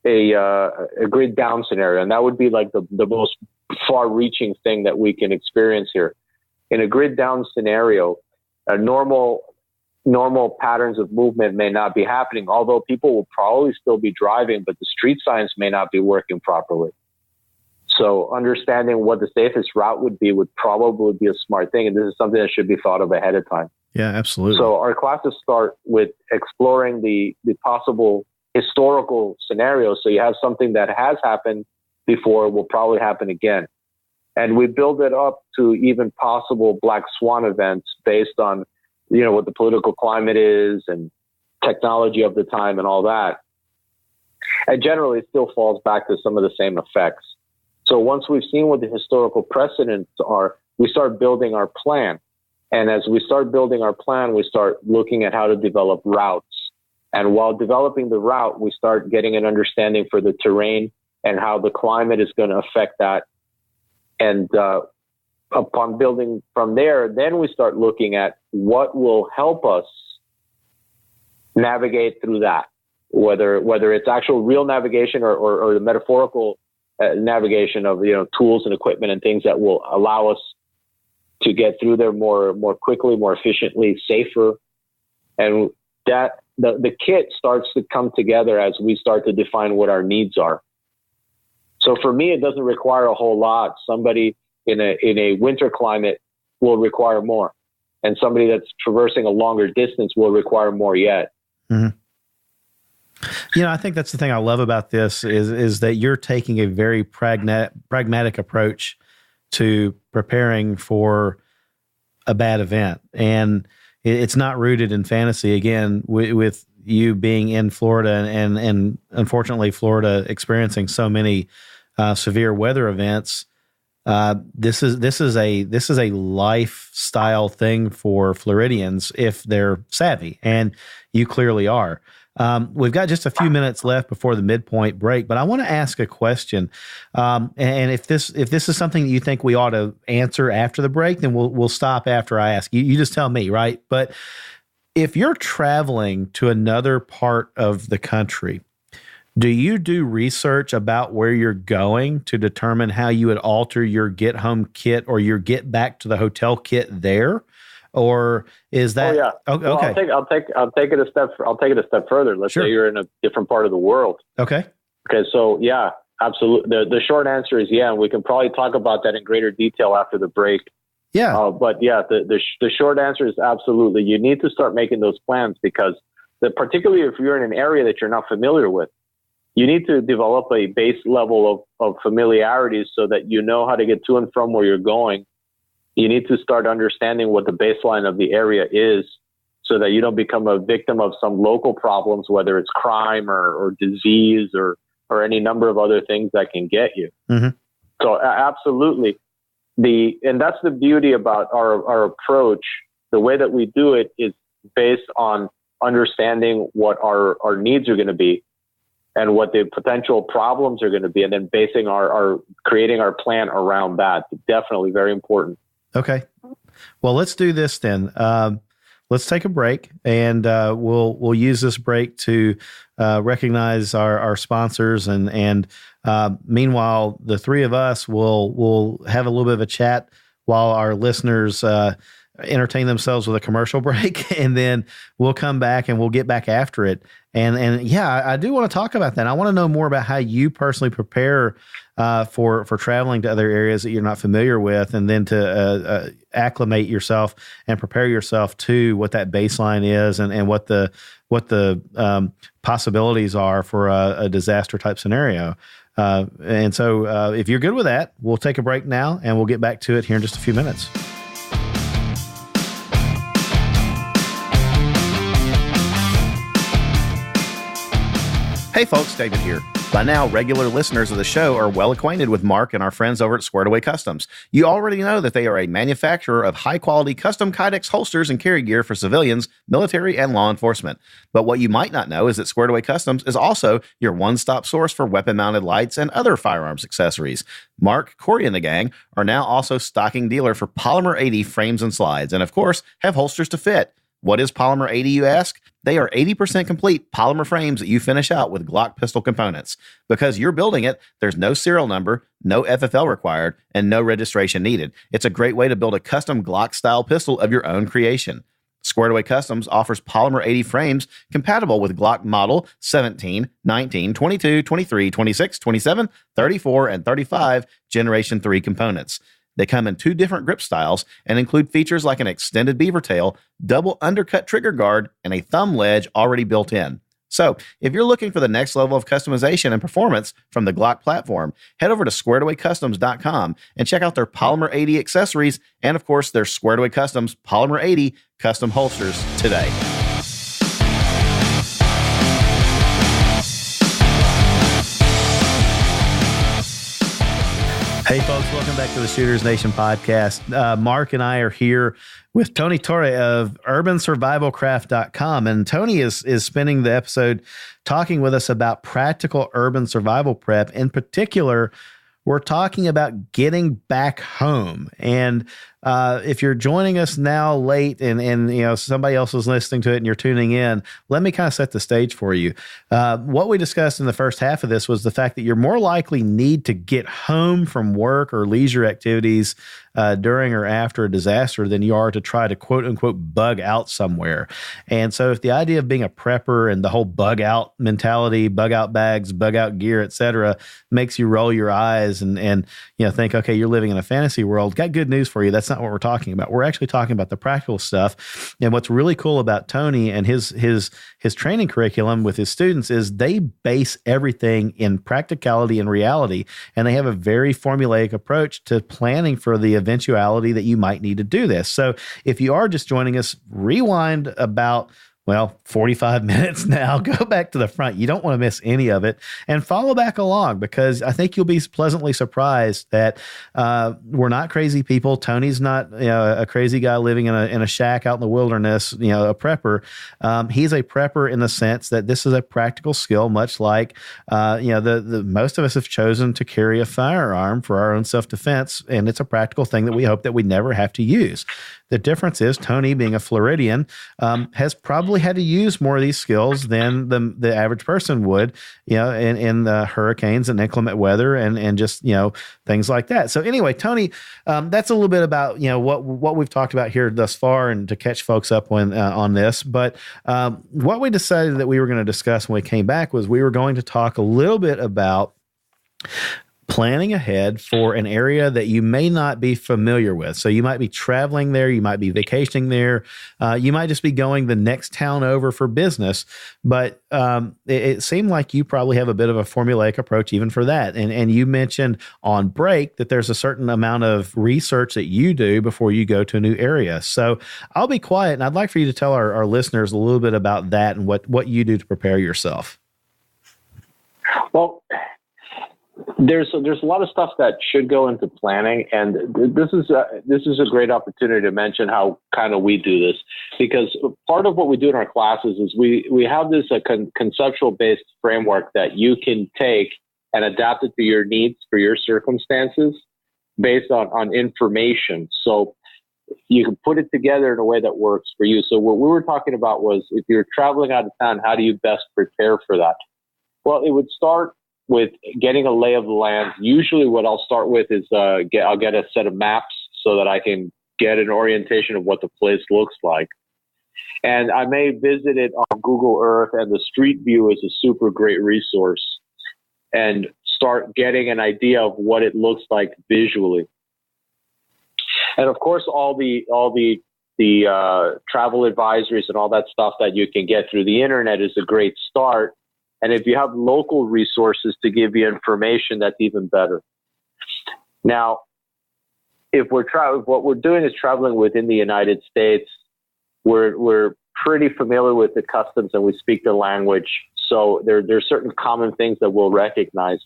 a grid down scenario, and that would be like the most far-reaching thing that we can experience here. In a grid down scenario, a normal patterns of movement may not be happening, although people will probably still be driving, but the street signs may not be working properly. So understanding what the safest route would probably be a smart thing. And this is something that should be thought of ahead of time. Yeah, absolutely. So our classes start with exploring the possible historical scenarios. So you have something that has happened before, will probably happen again. And we build it up to even possible black swan events based on what the political climate is and technology of the time and all that. And generally, it still falls back to some of the same effects. So once we've seen what the historical precedents are, we start building our plan. And as we start building our plan, we start looking at how to develop routes. And while developing the route, we start getting an understanding for the terrain and how the climate is going to affect that. And upon building from there, then we start looking at what will help us navigate through that, whether it's actual real navigation or the metaphorical navigation of tools and equipment and things that will allow us to get through there more quickly, more efficiently, safer. And that the kit starts to come together as we start to define what our needs are. So for me, it doesn't require a whole lot. Somebody in a winter climate will require more, and somebody that's traversing a longer distance will require more yet. Mm-hmm. I think that's the thing I love about this is that you're taking a very pragmatic approach to preparing for a bad event. And it's not rooted in fantasy. Again, with you being in Florida and unfortunately Florida experiencing so many severe weather events, this is a lifestyle thing for Floridians if they're savvy, and you clearly are. We've got just a few minutes left before the midpoint break, but I want to ask a question. And if this is something that you think we ought to answer after the break, then we'll stop after I ask you. You just tell me, right? But if you're traveling to another part of the country, do you do research about where you're going to determine how you would alter your get home kit or your get back to the hotel kit there? Or is that? Oh, yeah. Okay. Well, I'll take it a step further. Let's say you're in a different part of the world. Okay. Okay. So yeah, absolutely. The short answer is yeah, and we can probably talk about that in greater detail after the break. Yeah. But yeah, the short answer is absolutely. You need to start making those plans because particularly if you're in an area that you're not familiar with, you need to develop a base level of familiarity so that you know how to get to and from where you're going. You need to start understanding what the baseline of the area is so that you don't become a victim of some local problems, whether it's crime or disease or any number of other things that can get you. Mm-hmm. So absolutely. And that's the beauty about our approach. The way that we do it is based on understanding what our needs are going to be and what the potential problems are going to be, and then basing creating our plan around that. Definitely very important. Okay. Well, let's do this then. Let's take a break, and we'll use this break to recognize our sponsors, and meanwhile, the three of us will have a little bit of a chat while our listeners entertain themselves with a commercial break, and then we'll come back and we'll get back after it. And yeah, I do want to talk about that. I want to know more about how you personally prepare for traveling to other areas that you're not familiar with, and then to acclimate yourself and prepare yourself to what that baseline is and what the possibilities are for a disaster type scenario. And so if you're good with that, we'll take a break now and we'll get back to it here in just a few minutes. Hey folks, David here. By now, regular listeners of the show are well acquainted with Mark and our friends over at Squared Away Customs. You already know that they are a manufacturer of high-quality custom Kydex holsters and carry gear for civilians, military, and law enforcement. But what you might not know is that Squared Away Customs is also your one-stop source for weapon-mounted lights and other firearms accessories. Mark, Corey, and the gang are now also stocking dealer for Polymer 80 frames and slides, and of course, have holsters to fit. What is Polymer 80, you ask? They are 80% complete polymer frames that you finish out with Glock pistol components. Because you're building it, there's no serial number, no FFL required, and no registration needed. It's a great way to build a custom Glock-style pistol of your own creation. Squared Away Customs offers Polymer 80 frames compatible with Glock model 17, 19, 22, 23, 26, 27, 34, and 35 Generation 3 components. They come in 2 different grip styles and include features like an extended beaver tail, double undercut trigger guard, and a thumb ledge already built in. So if you're looking for the next level of customization and performance from the Glock platform, head over to squaredawaycustoms.com and check out their Polymer 80 accessories and, of course, their Squared Away Customs Polymer 80 custom holsters today. Hey, folks, welcome back to the Shooters Nation podcast. Mark and I are here with Tony Torre of urbansurvivalcraft.com. And Tony is spending the episode talking with us about practical urban survival prep. In particular, we're talking about getting back home. And if you're joining us now late and you know somebody else is listening to it and you're tuning in, let me kind of set the stage for you. What we discussed in the first half of this was the fact that you're more likely need to get home from work or leisure activities during or after a disaster than you are to try to quote unquote bug out somewhere. And so if the idea of being a prepper and the whole bug out mentality, bug out bags, bug out gear, et cetera, makes you roll your eyes and you know think, okay, you're living in a fantasy world, got good news for you. That's not what we're talking about. We're actually talking about the practical stuff. And what's really cool about Tony and his training curriculum with his students is they base everything in practicality and reality. And they have a very formulaic approach to planning for the eventuality that you might need to do this. So if you are just joining us, rewind about 45 minutes now. Go back to the front. You don't want to miss any of it and follow back along because I think you'll be pleasantly surprised that we're not crazy people. Tony's not a crazy guy living in a shack out in the wilderness, a prepper. He's a prepper in the sense that this is a practical skill, much like, the most of us have chosen to carry a firearm for our own self-defense. And it's a practical thing that we hope that we never have to use. The difference is Tony, being a Floridian, has probably had to use more of these skills than the average person would, in the hurricanes and inclement weather and just, things like that. So anyway, Tony, that's a little bit about, what we've talked about here thus far and to catch folks up on this. But what we decided that we were going to discuss when we came back was we were going to talk a little bit about planning ahead for an area that you may not be familiar with. So you might be traveling there, you might be vacationing there, you might just be going the next town over for business. But it seemed like you probably have a bit of a formulaic approach even for that. And you mentioned on break that there's a certain amount of research that you do before you go to a new area. So I'll be quiet and I'd like for you to tell our listeners a little bit about that and what you do to prepare yourself. Well, there's a lot of stuff that should go into planning, and this is a great opportunity to mention how kind of we do this, because part of what we do in our classes is we have this conceptual based framework that you can take and adapt it to your needs for your circumstances based on information. So you can put it together in a way that works for you. So what we were talking about was if you're traveling out of town, how do you best prepare for that? Well, it would start with getting a lay of the land. Usually what I'll start with is I'll get a set of maps so that I can get an orientation of what the place looks like. And I may visit it on Google Earth, and the Street View is a super great resource, and start getting an idea of what it looks like visually. And of course, all the travel advisories and all that stuff that you can get through the internet is a great start. And if you have local resources to give you information, that's even better. Now, if what we're doing is traveling within the United States, we're pretty familiar with the customs and we speak the language. So there's certain common things that we'll recognize.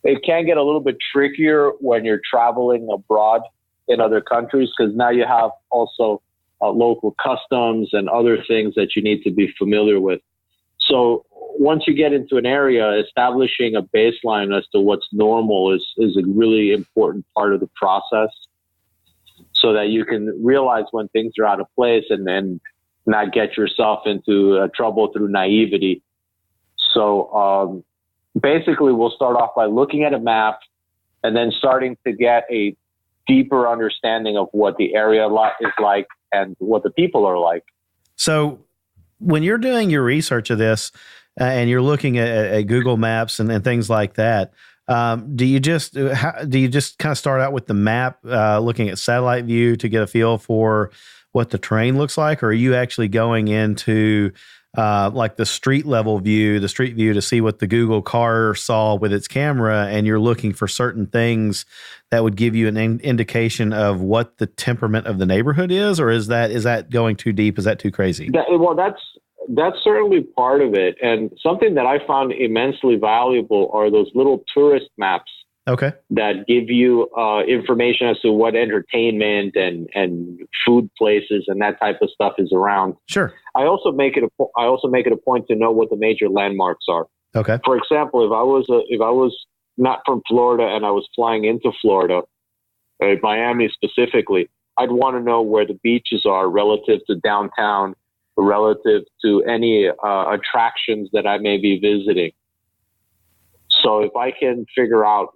It can get a little bit trickier when you're traveling abroad in other countries, because now you have also local customs and other things that you need to be familiar with. So once you get into an area, establishing a baseline as to what's normal is a really important part of the process, so that you can realize when things are out of place and then not get yourself into trouble through naivety. So basically, we'll start off by looking at a map and then starting to get a deeper understanding of what the area is like and what the people are like. So when you're doing your research of this, and you're looking at Google Maps and things like that, do you just kind of start out with the map, looking at satellite view to get a feel for what the terrain looks like, or are you actually going into like the street level view, the street view to see what the Google car saw with its camera, and you're looking for certain things that would give you an indication of what the temperament of the neighborhood is, or is that going too deep? Is that too crazy? That's certainly part of it. And something that I found immensely valuable are those little tourist maps. Okay. That give you information as to what entertainment and food places and that type of stuff is around. Sure. I also make it a point to know what the major landmarks are. Okay. For example, if I was not from Florida and I was flying into Florida, Miami specifically, I'd want to know where the beaches are relative to downtown, relative to any attractions that I may be visiting. So if I can figure out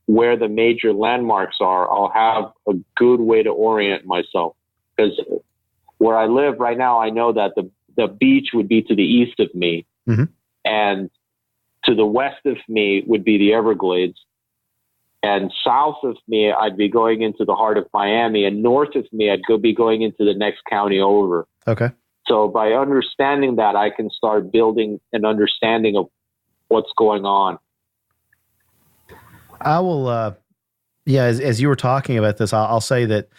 where the major landmarks are, I'll have a good way to orient myself. Because where I live right now, I know that the beach would be to the east of me, mm-hmm. and to the west of me would be the Everglades. And south of me, I'd be going into the heart of Miami, and north of me, I'd be going into the next county over. Okay. So by understanding that, I can start building an understanding of what's going on. I will, as you were talking about this, I'll say that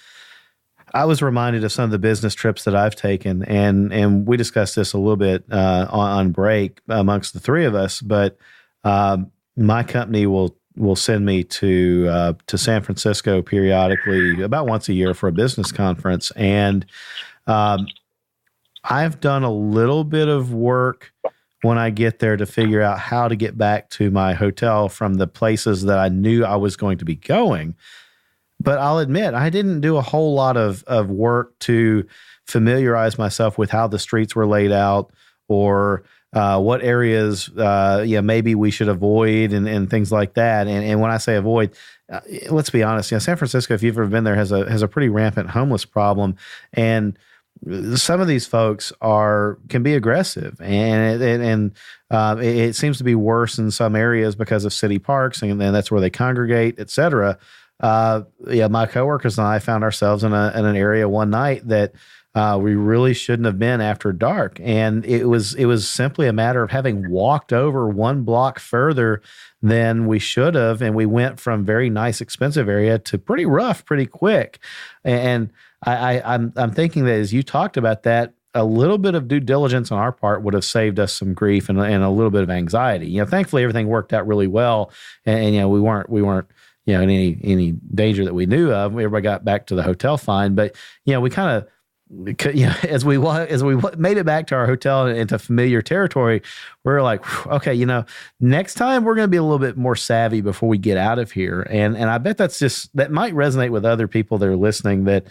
I was reminded of some of the business trips that I've taken, and we discussed this a little bit on break amongst the three of us. But my company will send me to San Francisco periodically, about once a year, for a business conference, and I've done a little bit of work when I get there to figure out how to get back to my hotel from the places that I knew I was going to be going. But I'll admit, I didn't do a whole lot of work to familiarize myself with how the streets were laid out, or what areas maybe we should avoid, and things like that. And when I say avoid, let's be honest, San Francisco, if you've ever been there, has a pretty rampant homeless problem. And some of these folks can be aggressive, and it seems to be worse in some areas because of city parks, and then that's where they congregate, et cetera. My coworkers and I found ourselves in an area one night that we really shouldn't have been after dark, and it was simply a matter of having walked over one block further than we should have, and we went from very nice, expensive area to pretty rough, pretty quick, and I'm thinking that as you talked about that, a little bit of due diligence on our part would have saved us some grief and a little bit of anxiety. Thankfully everything worked out really well, and we weren't in any danger that we knew of. Everybody got back to the hotel fine, but we kind of, as we made it back to our hotel into familiar territory, we're like, okay, next time we're going to be a little bit more savvy before we get out of here. And I bet that might resonate with other people that are listening, that,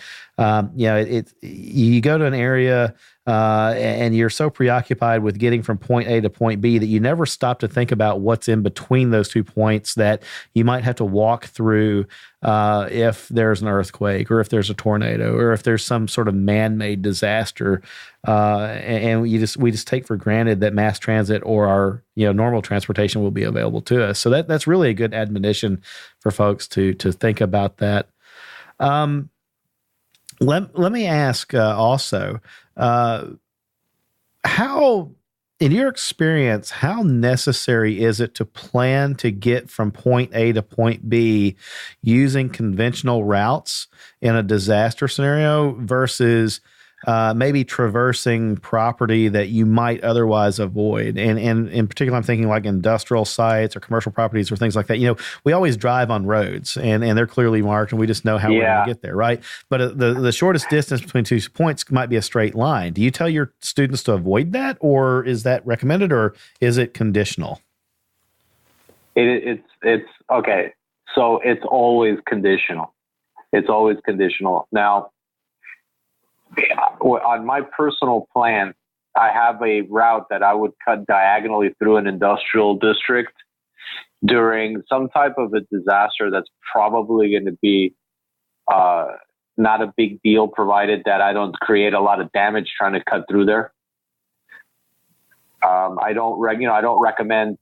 you go to an area, and you're so preoccupied with getting from point A to point B that you never stop to think about what's in between those 2 points that you might have to walk through if there's an earthquake, or if there's a tornado, or if there's some sort of man-made disaster. And we just take for granted that mass transit or our normal transportation will be available to us. So that's really a good admonition for folks to think about that. Let me ask also, how, in your experience, how necessary is it to plan to get from point A to point B using conventional routes in a disaster scenario versus maybe traversing property that you might otherwise avoid? And in particular, I'm thinking like industrial sites or commercial properties or things like that. We always drive on roads, and they're clearly marked, and we just know how we're going to get there, right? But the shortest distance between 2 points might be a straight line. Do you tell your students to avoid that, or is that recommended, or is it conditional? It's okay. So it's always conditional. It's always conditional. Now, on my personal plan, I have a route that I would cut diagonally through an industrial district during some type of a disaster that's probably going to be not a big deal, provided that I don't create a lot of damage trying to cut through there. I don't recommend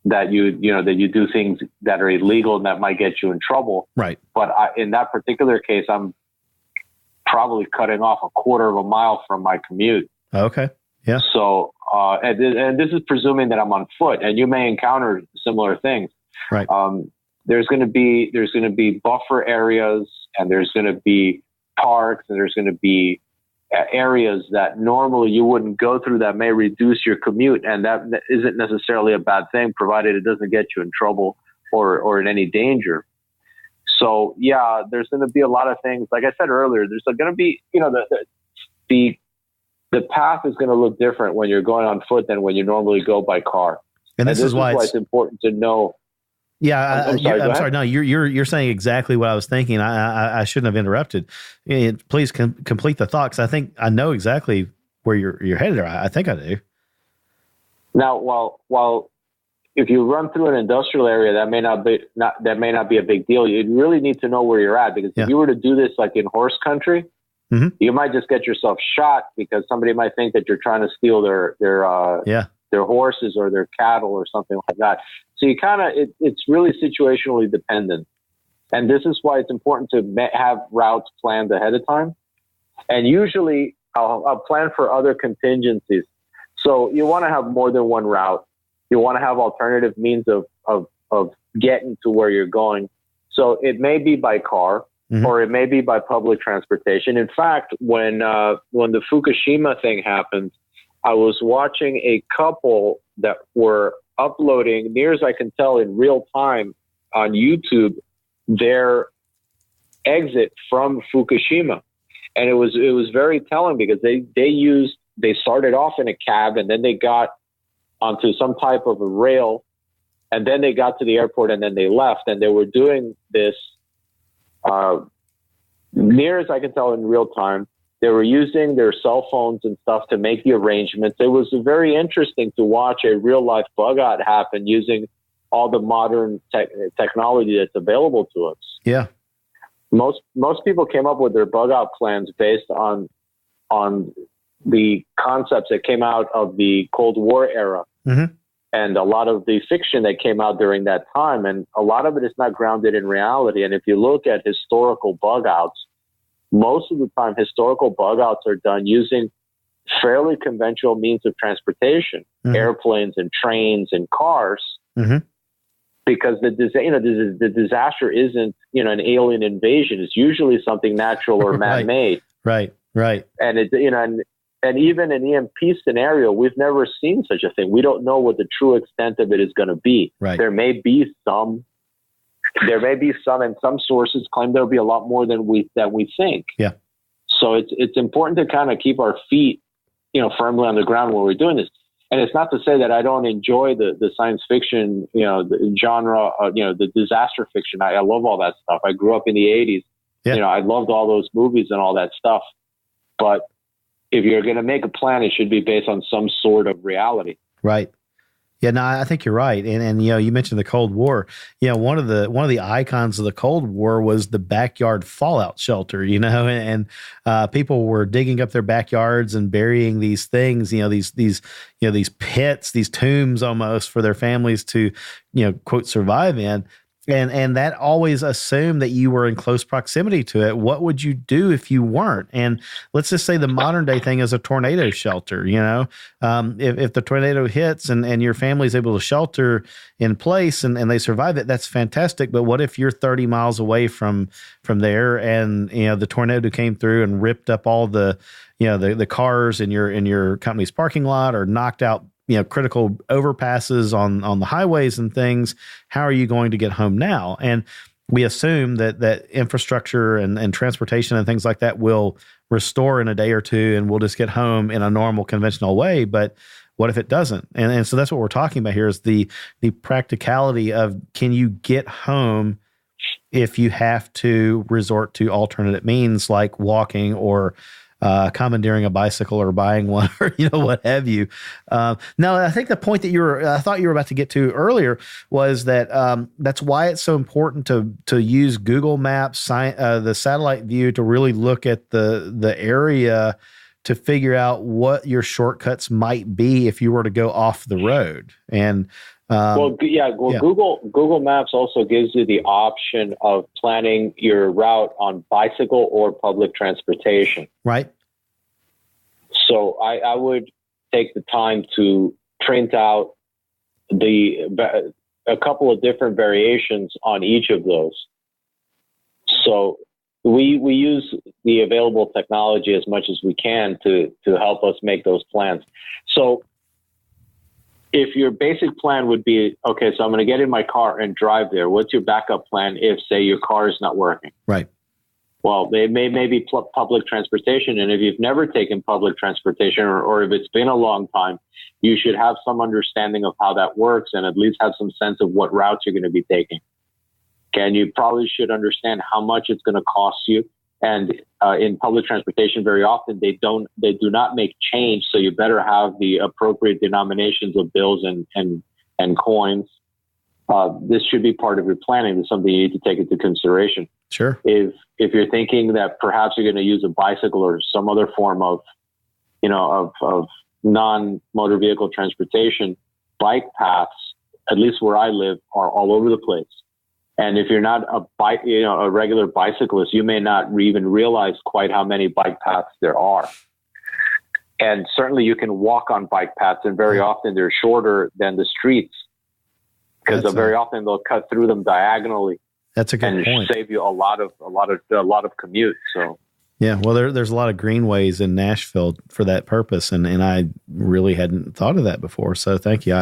that you do things that are illegal and that might get you in trouble. Right. But in that particular case, I'm probably cutting off a quarter of a mile from my commute. Okay. Yeah. So, and this is presuming that I'm on foot, and you may encounter similar things. Right. There's going to be buffer areas, and there's going to be parks, and there's going to be areas that normally you wouldn't go through that may reduce your commute, and that isn't necessarily a bad thing, provided it doesn't get you in trouble or in any danger. So yeah, there's going to be a lot of things. Like I said earlier, there's going to be, the path is going to look different when you're going on foot than when you normally go by car. And this is why it's important to know. Yeah, I'm sorry. No, you're saying exactly what I was thinking. I shouldn't have interrupted. Please complete the thought, because I know exactly where you're headed. Or I think I do. Now, while if you run through an industrial area, that may not be a big deal. You really need to know where you're at, because if you were to do this like in horse country, you might just get yourself shot, because somebody might think that you're trying to steal their horses or their cattle or something like that. So you it's really situationally dependent. And this is why it's important to have routes planned ahead of time. And usually I'll plan for other contingencies. So you want to have more than one route. You want to have alternative means of getting to where you're going. So it may be by car, or it may be by public transportation. In fact, when the Fukushima thing happened, I was watching a couple that were uploading, near as I can tell, in real time on YouTube, their exit from Fukushima. And it was very telling, because they started off in a cab, and then they got onto some type of a rail, and then they got to the airport, and then they left, and they were doing this, near as I can tell, in real time. They were using their cell phones and stuff to make the arrangements. It was very interesting to watch a real life bug out happen using all the modern technology that's available to us. Yeah. Most people came up with their bug out plans based on the concepts that came out of the Cold War era, and a lot of the fiction that came out during that time. And a lot of it is not grounded in reality. And if you look at historical bug outs, most of the time, historical bug outs are done using fairly conventional means of transportation, airplanes and trains and cars, because the disaster isn't, an alien invasion. It's usually something natural or man-made. Right. And and even in EMP scenario, we've never seen such a thing. We don't know what the true extent of it is going to be. Right. There may be some, and some sources claim there'll be a lot more than we think. Yeah. So it's important to kind of keep our feet, firmly on the ground when we're doing this. And it's not to say that I don't enjoy the science fiction, the genre, the disaster fiction. I love all that stuff. I grew up in the 80s. Yeah. I loved all those movies and all that stuff. But if you're going to make a plan, it should be based on some sort of reality. Right. Yeah, no, I think you're right. And you mentioned the Cold War. One of the icons of the Cold War was the backyard fallout shelter, and people were digging up their backyards and burying these things, these pits, these tombs almost, for their families to, quote, survive in. And that always assumed that you were in close proximity to it. What would you do if you weren't? And let's just say the modern day thing is a tornado shelter. If the tornado hits and your family is able to shelter in place and they survive it, that's fantastic. But what if you're 30 miles away from there, and the tornado came through and ripped up all the cars in your company's parking lot, or knocked out critical overpasses on the highways and things? How are you going to get home now? And we assume that infrastructure and transportation and things like that will restore in a day or two, and we'll just get home in a normal, conventional way. But what if it doesn't? And so that's what we're talking about here, is the practicality of, can you get home if you have to resort to alternative means like walking or commandeering a bicycle or buying one, or what have you. Now, I think the point that I thought you were about to get to earlier was that that's why it's so important to use Google Maps, the satellite view, to really look at the area to figure out what your shortcuts might be if you were to go off the road. And Google Maps also gives you the option of planning your route on bicycle or public transportation. Right. So I would, take the time to print out a couple of different variations on each of those. So we use the available technology as much as we can to help us make those plans. So if your basic plan would be, okay, so I'm going to get in my car and drive there. What's your backup plan if, say, your car is not working? Right. Well, it may be public transportation. And if you've never taken public transportation or if it's been a long time, you should have some understanding of how that works and at least have some sense of what routes you're going to be taking. Okay, and you probably should understand how much it's going to cost you. And in public transportation, very often they do not make change. So you better have the appropriate denominations of bills and coins. This should be part of your planning. This is something you need to take into consideration. Sure. If you're thinking that perhaps you're going to use a bicycle or some other form of non-motor vehicle transportation, bike paths, at least where I live, are all over the place. And if you're not a regular bicyclist, you may not even realize quite how many bike paths there are. And certainly you can walk on bike paths, and very often they're shorter than the streets because very often they'll cut through them diagonally. That's a good point. Save you a lot of commute. So yeah, well, there's a lot of greenways in Nashville for that purpose, and I really hadn't thought of that before. So thank you.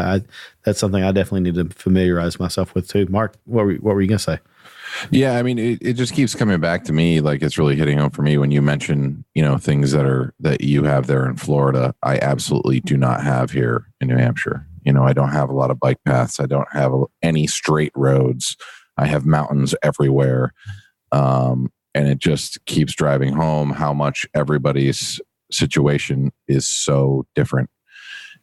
That's something I definitely need to familiarize myself with too. Mark, what were you going to say? Yeah, I mean, it just keeps coming back to me. Like, it's really hitting home for me when you mention, things that you have there in Florida. I absolutely do not have here in New Hampshire. I don't have a lot of bike paths. I don't have any straight roads. I have mountains everywhere. And it just keeps driving home how much everybody's situation is so different.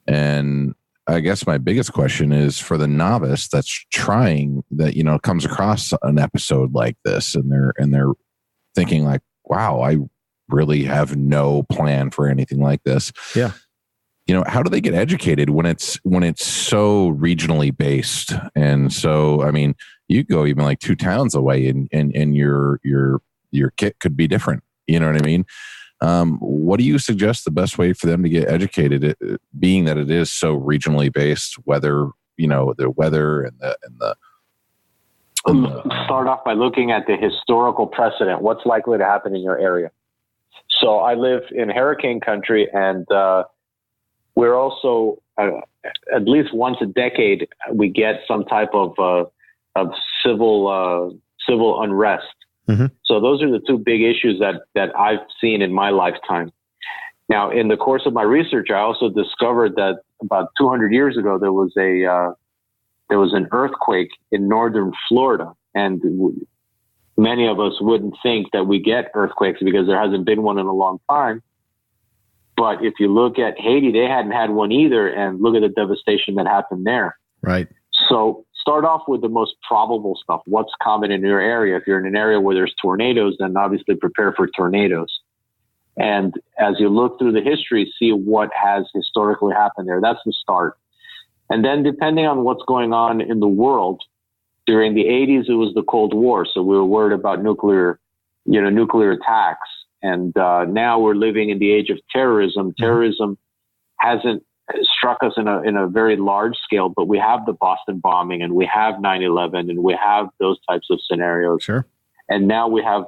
And I guess my biggest question is for the novice that's trying that, comes across an episode like this and they're thinking like, wow, I really have no plan for anything like this. Yeah. How do they get educated when it's so regionally based? And so, I mean, you go even like 2 towns away and your kit could be different. You know what I mean? What do you suggest the best way for them to get educated, being that it is so regionally based, whether, the weather and the start off by looking at the historical precedent. What's likely to happen in your area? So I live in hurricane country, and we're also at least once a decade we get some type of civil unrest. Mm-hmm. So those are the 2 big issues that I've seen in my lifetime. Now, in the course of my research, I also discovered that about 200 years ago there was an earthquake in northern Florida, and many of us wouldn't think that we get earthquakes because there hasn't been one in a long time. But if you look at Haiti, they hadn't had one either, and look at the devastation that happened there. Right. So start off with the most probable stuff. What's common in your area? If you're in an area where there's tornadoes, then obviously prepare for tornadoes. And as you look through the history, see what has historically happened there. That's the start. And then depending on what's going on in the world, during the 80s, it was the Cold War. So we were worried about nuclear attacks. And now we're living in the age of terrorism. Terrorism hasn't struck us in a very large scale, but we have the Boston bombing, and we have 9/11, and we have those types of scenarios. Sure. And now we have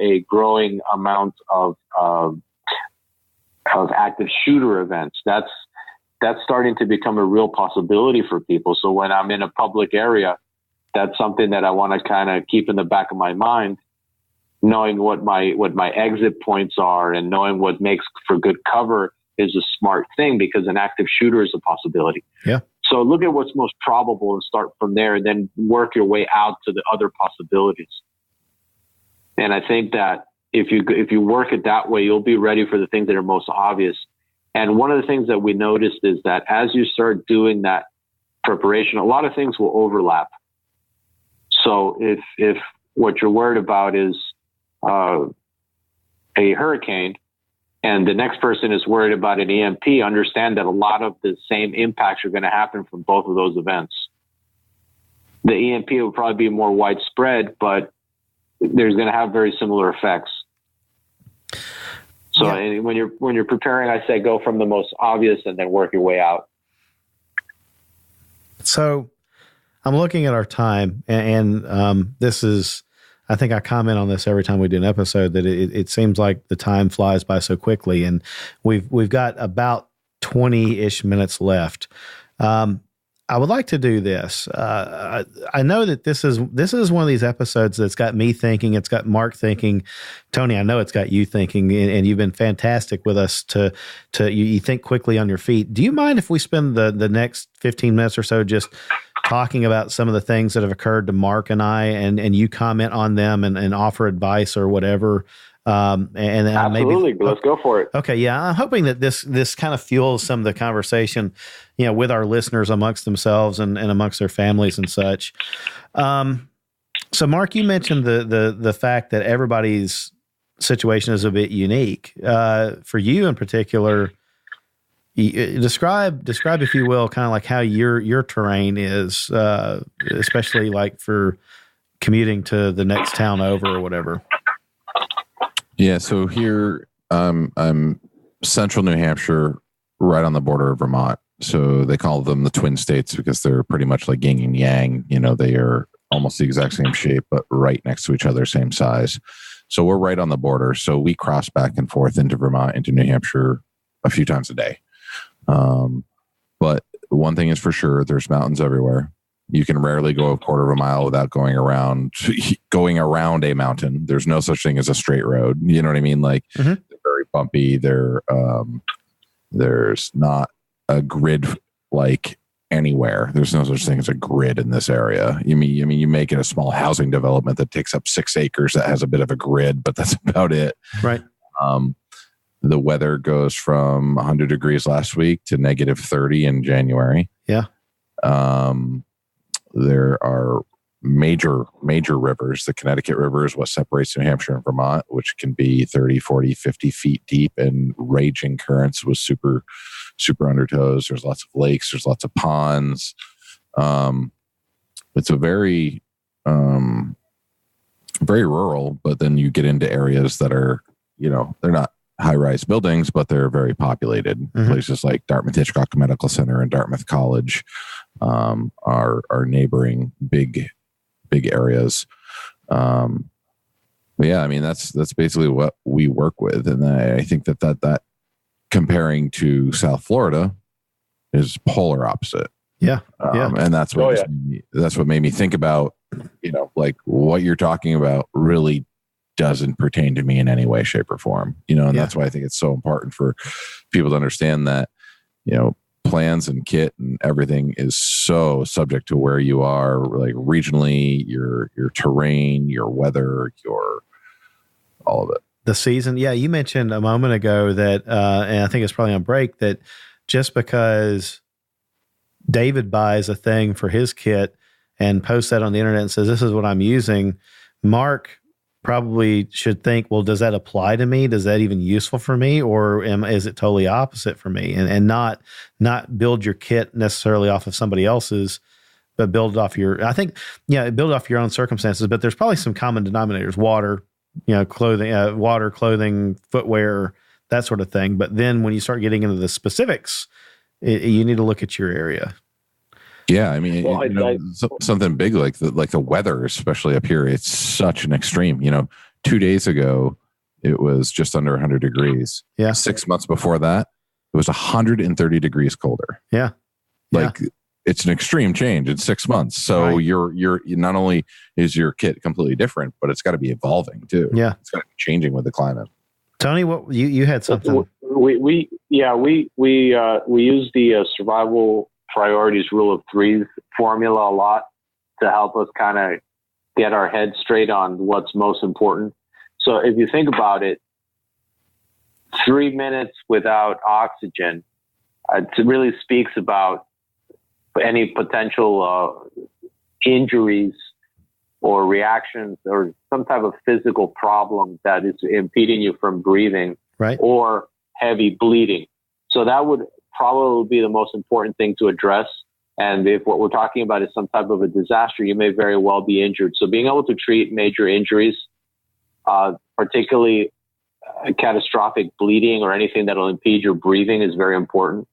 a growing amount of active shooter events. That's starting to become a real possibility for people. So when I'm in a public area, that's something that I want to kind of keep in the back of my mind, knowing what my exit points are and knowing what makes for good cover is a smart thing, because an active shooter is a possibility. Yeah. So look at what's most probable and start from there, and then work your way out to the other possibilities. And I think that if you work it that way, you'll be ready for the things that are most obvious. And one of the things that we noticed is that as you start doing that preparation, a lot of things will overlap. So if what you're worried about is a hurricane, and the next person is worried about an EMP, understand that a lot of the same impacts are going to happen from both of those events. The EMP will probably be more widespread, but there's going to have very similar effects. So and when you're preparing, I say go from the most obvious and then work your way out. So I'm looking at our time, and this is, I think I comment on this every time we do an episode, that it seems like the time flies by so quickly, and we've got about 20-ish minutes left. I would like to do this. I know that this is one of these episodes that's got me thinking. It's got Mark thinking. Tony, I know it's got you thinking, and you've been fantastic with us to you think quickly on your feet. Do you mind if we spend the next 15 minutes or so just talking about some of the things that have occurred to Mark and I, and you comment on them and offer advice or whatever? And absolutely, let's go for it. Okay, yeah, I'm hoping that this kind of fuels some of the conversation, with our listeners amongst themselves and amongst their families and such. So, Mark, you mentioned the fact that everybody's situation is a bit unique. For you in particular, describe if you will, kind of like how your terrain is, especially like for commuting to the next town over or whatever. Yeah, so here I'm central New Hampshire, right on the border of Vermont. So they call them the Twin States because they're pretty much like yin and yang. They are almost the exact same shape, but right next to each other, same size. So we're right on the border. So we cross back and forth into Vermont, into New Hampshire a few times a day. But one thing is for sure, there's mountains everywhere. You can rarely go a quarter of a mile without going around a mountain. There's no such thing as a straight road. You know what I mean? Like they're very bumpy. There's not a grid like anywhere. There's no such thing as a grid in this area. You make it a small housing development that takes up 6 acres that has a bit of a grid, but that's about it. Right. The weather goes from 100 degrees last week to negative 30 in January. Yeah. There are major rivers. The Connecticut River is what separates New Hampshire and Vermont, which can be 30, 40, 50 feet deep and raging currents with super, super undertows. There's lots of lakes. There's lots of ponds. It's a very, very rural, but then you get into areas that are, they're not high-rise buildings, but they're very populated. Mm-hmm. Places like Dartmouth Hitchcock Medical Center and Dartmouth College are neighboring big areas. But yeah, that's basically what we work with, and I think that comparing to South Florida is polar opposite. Yeah, and that's what that's what made me think about, like what you're talking about really doesn't pertain to me in any way, shape, or form. That's why I think it's so important for people to understand that, plans and kit and everything is so subject to where you are, like regionally, your terrain, your weather, all of it. The season. Yeah. You mentioned a moment ago that, and I think it's probably on break, that just because David buys a thing for his kit and posts that on the internet and says, this is what I'm using, Mark probably should think, well, does that apply to me? Does that even useful for me? Or is it totally opposite for me? And not build your kit necessarily off of somebody else's, but build it off build it off your own circumstances. But there's probably some common denominators: water, clothing, footwear, that sort of thing. But then when you start getting into the specifics, you need to look at your area. Yeah, something big like the weather, especially up here, it's such an extreme. 2 days ago, it was just under 100 degrees. Yeah. 6 months before that, it was 130 degrees colder. Yeah. It's an extreme change in 6 months. So right. you're not only is your kit completely different, but it's got to be evolving too. Yeah, it's got to be changing with the climate. Tony, what you had something? We use the survival priorities rule of threes formula a lot to help us kind of get our head straight on what's most important. So if you think about it, 3 minutes without oxygen, it really speaks about any potential injuries or reactions or some type of physical problem that is impeding you from breathing, right? Or heavy bleeding. So that would probably be the most important thing to address. And if what we're talking about is some type of a disaster, you may very well be injured. So being able to treat major injuries, particularly catastrophic bleeding or anything that will impede your breathing is very important.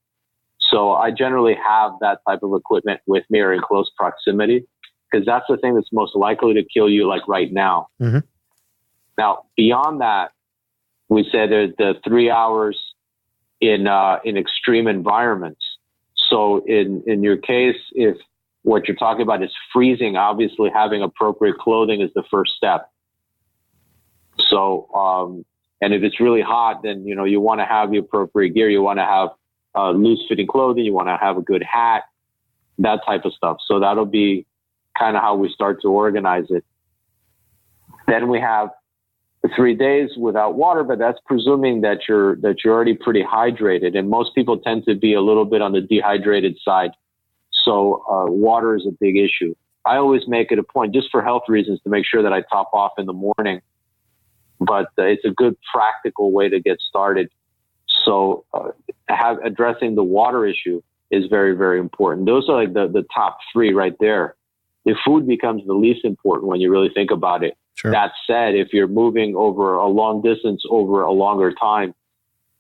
So I generally have that type of equipment with me or in close proximity, because that's the thing that's most likely to kill you, like right now. Mm-hmm. Now, beyond that, we said the 3 hours in extreme environments. So in your case, if what you're talking about is freezing, obviously having appropriate clothing is the first step. So, and if it's really hot, then, you want to have the appropriate gear. You want to have loose fitting clothing. You want to have a good hat, that type of stuff. So that'll be kind of how we start to organize it. Then we have 3 days without water, but that's presuming that you're already pretty hydrated. And most people tend to be a little bit on the dehydrated side. So water is a big issue. I always make it a point, just for health reasons, to make sure that I top off in the morning. But it's a good practical way to get started. So addressing the water issue is very, very important. Those are like the top three right there. The food becomes the least important when you really think about it. Sure. That said, if you're moving over a long distance over a longer time,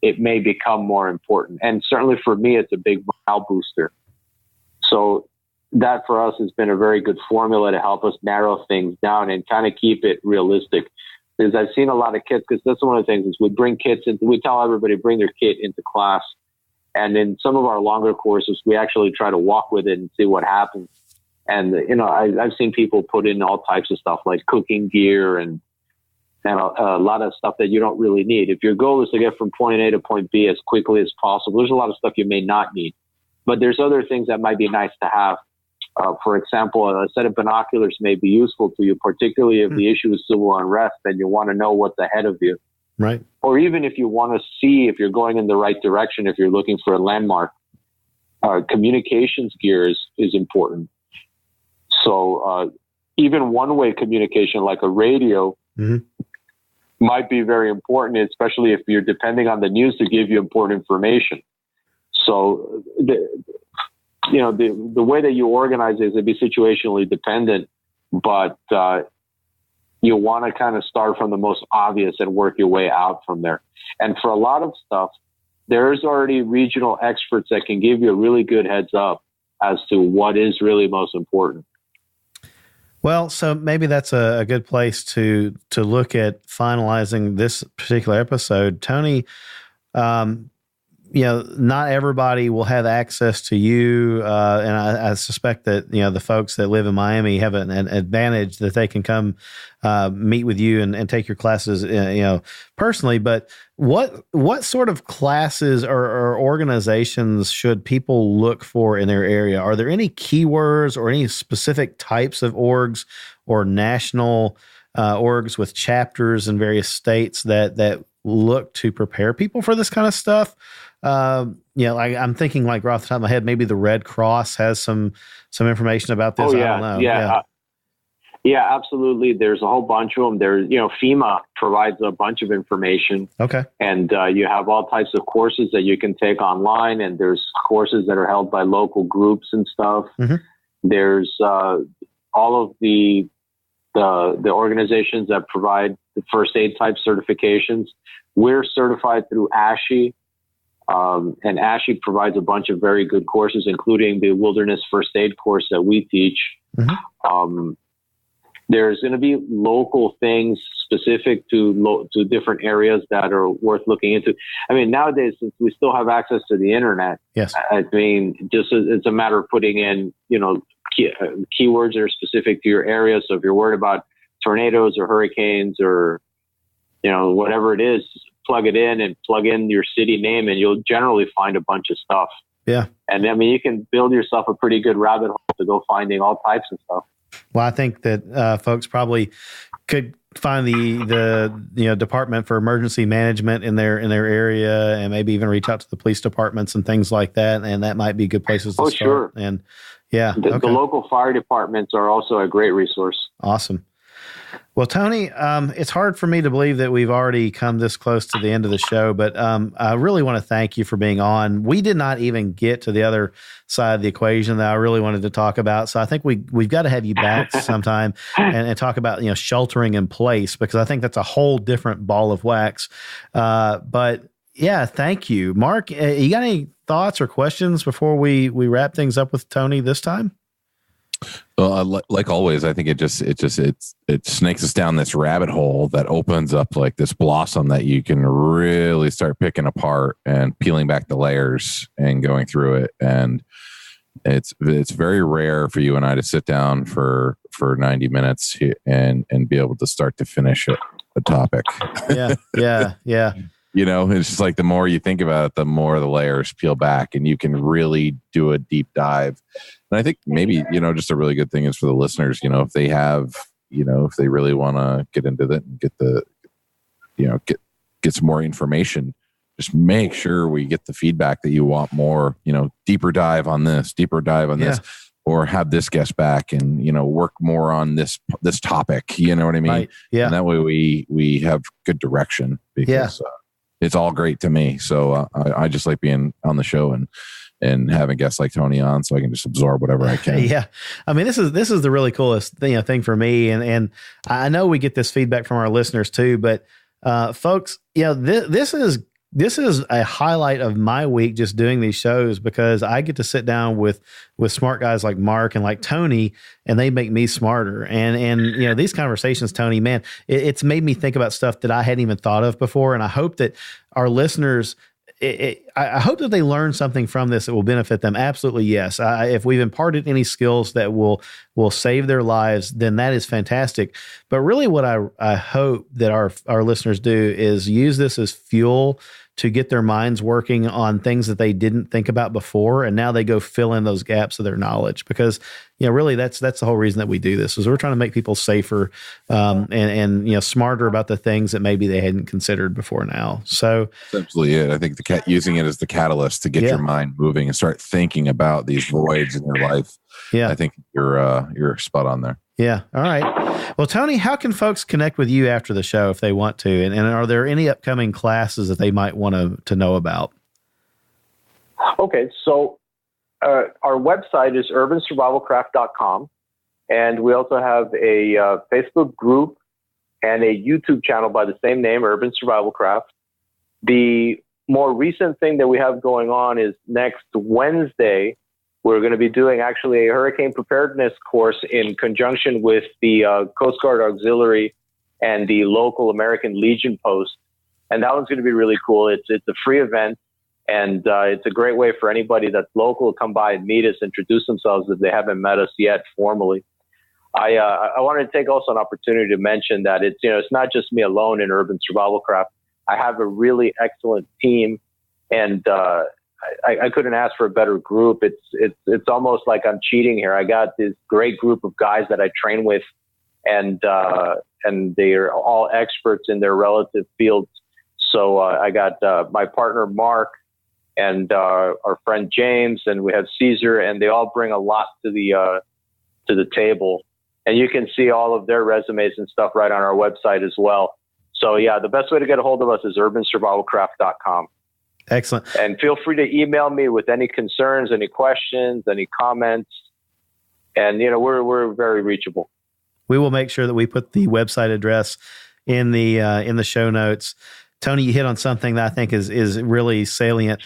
it may become more important. And certainly for me, it's a big morale booster. So that for us has been a very good formula to help us narrow things down and kind of keep it realistic. Because I've seen a lot of kids, because that's one of the things is we bring kits into, we tell everybody bring their kit into class. And in some of our longer courses, we actually try to walk with it and see what happens. And, I've seen people put in all types of stuff like cooking gear and a lot of stuff that you don't really need. If your goal is to get from point A to point B as quickly as possible, there's a lot of stuff you may not need. But there's other things that might be nice to have. For example, a set of binoculars may be useful to you, particularly if the issue is civil unrest and you want to know what's ahead of you. Right. Or even if you want to see if you're going in the right direction, if you're looking for a landmark. Communications gear is important. So even one-way communication like a radio might be very important, especially if you're depending on the news to give you important information. So the way that you organize it is to be situationally dependent, but you want to kind of start from the most obvious and work your way out from there. And for a lot of stuff, there's already regional experts that can give you a really good heads up as to what is really most important. Well, so maybe that's a good place to look at finalizing this particular episode. Tony, not everybody will have access to you. And I suspect that, the folks that live in Miami have an advantage that they can come meet with you and take your classes, personally. But what sort of classes or organizations should people look for in their area? Are there any keywords or any specific types of orgs or national orgs with chapters in various states that look to prepare people for this kind of stuff? I'm thinking like right off the top of my head, maybe the Red Cross has some information about this. Oh, yeah. I don't know. Yeah, absolutely. There's a whole bunch of them. There's, FEMA provides a bunch of information. Okay. And you have all types of courses that you can take online, and there's courses that are held by local groups and stuff. Mm-hmm. There's all of the organizations that provide the first aid type certifications. We're certified through ASHI. And ASHI provides a bunch of very good courses, including the wilderness first aid course that we teach. Mm-hmm. There's going to be local things specific to different areas that are worth looking into. I mean, nowadays, since we still have access to the internet, yes. I mean, it's a matter of putting in, keywords that are specific to your area. So if you're worried about tornadoes or hurricanes or, whatever it is, plug it in and plug in your city name, and you'll generally find a bunch of stuff. Yeah. And I mean, you can build yourself a pretty good rabbit hole to go finding all types of stuff. Well, I think that folks probably could find the Department for Emergency Management in their area, and maybe even reach out to the police departments and things like that. And that might be good places to start. Sure. And yeah, the local fire departments are also a great resource. Awesome. Well, Tony, it's hard for me to believe that we've already come this close to the end of the show, but I really want to thank you for being on. We did not even get to the other side of the equation that I really wanted to talk about. So I think we've got to have you back sometime and talk about, sheltering in place, because I think that's a whole different ball of wax. But yeah, thank you. Mark, you got any thoughts or questions before we wrap things up with Tony this time? Well, like always, I think it snakes us down this rabbit hole that opens up like this blossom that you can really start picking apart and peeling back the layers and going through it. And it's very rare for you and I to sit down for 90 minutes and be able to start to finish a topic. Yeah. It's just like the more you think about it, the more the layers peel back and you can really do a deep dive. And I think maybe, just a really good thing is for the listeners, if they have, if they really want to get into that and get some more information, just make sure we get the feedback that you want more, deeper dive on this, or have this guest back and, work more on this topic, you know what I mean? Right. Yeah. And that way we have good direction because it's all great to me. So I just like being on the show and having guests like Tony on so I can just absorb whatever I can. Yeah. I mean, this is the really coolest thing for me. And I know we get this feedback from our listeners too, but folks, this is a highlight of my week, just doing these shows, because I get to sit down with smart guys like Mark and like Tony, and they make me smarter. And these conversations, Tony, man, it's made me think about stuff that I hadn't even thought of before. And I hope that our listeners, I hope that they learn something from this that will benefit them. Absolutely, yes. If we've imparted any skills that will save their lives, then that is fantastic. But really what I hope that our listeners do is use this as fuel to get their minds working on things that they didn't think about before. And now they go fill in those gaps of their knowledge, because, really that's the whole reason that we do this, is we're trying to make people safer, and smarter about the things that maybe they hadn't considered before now. So that's absolutely it. I think using it as the catalyst to get your mind moving and start thinking about these voids in your life. Yeah. I think you're spot on there. Yeah. All right. Well, Tony, how can folks connect with you after the show if they want to? And are there any upcoming classes that they might want to know about? Okay. So our website is urbansurvivalcraft.com. And we also have a Facebook group and a YouTube channel by the same name, Urban Survival Craft. The more recent thing that we have going on is next Wednesday, we're going to be doing actually a hurricane preparedness course in conjunction with the Coast Guard Auxiliary and the local American Legion post. And that one's going to be really cool. It's a free event, and it's a great way for anybody that's local to come by and meet us, introduce themselves if they haven't met us yet formally. I wanted to take also an opportunity to mention that it's not just me alone in Urban Survival Craft. I have a really excellent team, and I couldn't ask for a better group. It's almost like I'm cheating here. I got this great group of guys that I train with, and they're all experts in their relative fields. So I got my partner Mark and our friend James, and we have Caesar, and they all bring a lot to the table. And you can see all of their resumes and stuff right on our website as well. So yeah, the best way to get a hold of us is urbansurvivalcraft.com. Excellent. And feel free to email me with any concerns, any questions, any comments. And, we're very reachable. We will make sure that we put the website address in the show notes. Tony, you hit on something that I think is really salient.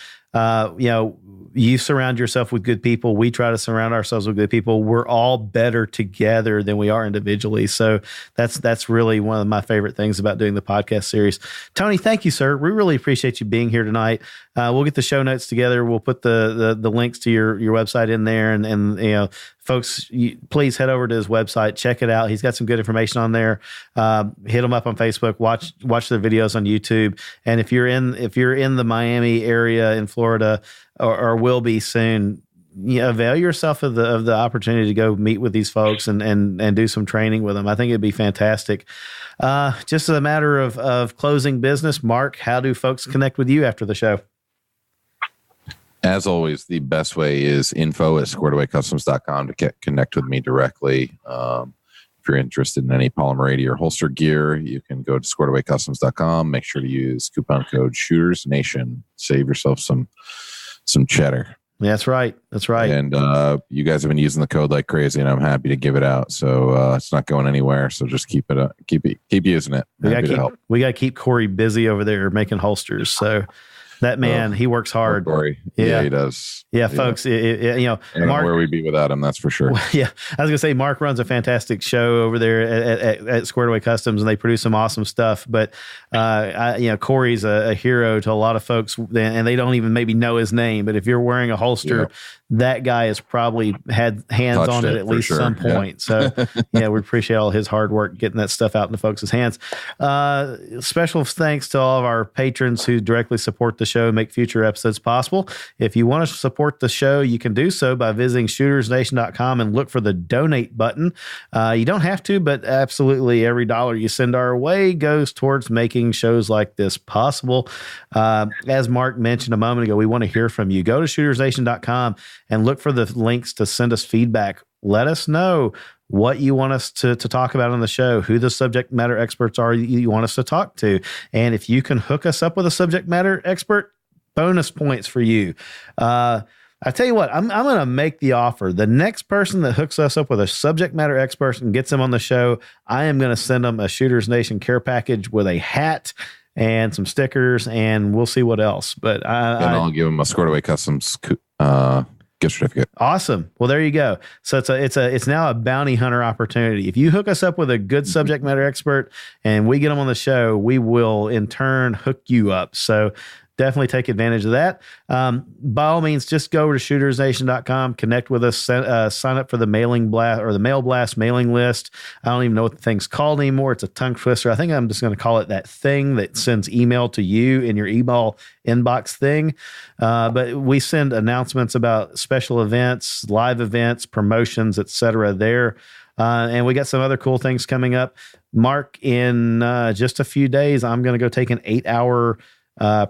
You surround yourself with good people. We try to surround ourselves with good people. We're all better together than we are individually. So that's really one of my favorite things about doing the podcast series. Tony, thank you, sir. We really appreciate you being here tonight. We'll get the show notes together. We'll put the links to your website in there, and folks, please head over to his website, check it out. He's got some good information on there. Hit him up on Facebook. Watch the videos on YouTube. And if you're in the Miami area in Florida, or will be soon, avail yourself of the opportunity to go meet with these folks and do some training with them. I think it'd be fantastic. Just as a matter of closing business, Mark, how do folks connect with you after the show? As always, the best way is info@squaredawaycustoms.com to connect with me directly. If you're interested in any polymer 80 or holster gear, you can go to squaredawaycustoms.com. Make sure to use coupon code Shooters Nation. Save yourself some cheddar. That's right. That's right. And you guys have been using the code like crazy, and I'm happy to give it out. So it's not going anywhere. So just keep using it. We got to keep Corey busy over there making holsters. So that man, he works hard. Corey. Yeah, he does. Yeah, folks. Mark, where we'd be without him, that's for sure. Yeah, I was gonna say Mark runs a fantastic show over there at Squared Away Customs, and they produce some awesome stuff. But Corey's a hero to a lot of folks, and they don't even maybe know his name. But if you're wearing a holster, that guy has probably had hands Touched on it at least some point. So we appreciate all his hard work getting that stuff out into folks' hands. Special thanks to all of our patrons who directly support the show, make future episodes possible. If you want to support the show, you can do so by visiting shootersnation.com and look for the donate button. You don't have to, but absolutely every dollar you send our way goes towards making shows like this possible. As Mark mentioned a moment ago, we want to hear from you. Go to shootersnation.com and look for the links to send us feedback. Let us know what you want us to talk about on the show, who the subject matter experts are you want us to talk to. And if you can hook us up with a subject matter expert, bonus points for you. I tell you what, I'm going to make the offer. The next person that hooks us up with a subject matter expert and gets them on the show, I am going to send them a Shooters Nation care package with a hat and some stickers, and we'll see what else. But I'll give them a Squared Away Customs gift certificate. Awesome. Well, there you go. So it's now a bounty hunter opportunity. If you hook us up with a good subject matter expert and we get them on the show, we will in turn hook you up. So definitely take advantage of that. By all means, just go over to shootersnation.com, connect with us, sign up for the mailing blast or the mail blast mailing list. I don't even know what the thing's called anymore. It's a tongue twister. I think I'm just going to call it that thing that sends email to you in your email inbox thing. But we send announcements about special events, live events, promotions, etc. there. And we got some other cool things coming up. Mark, in just a few days, I'm going to go take an 8-hour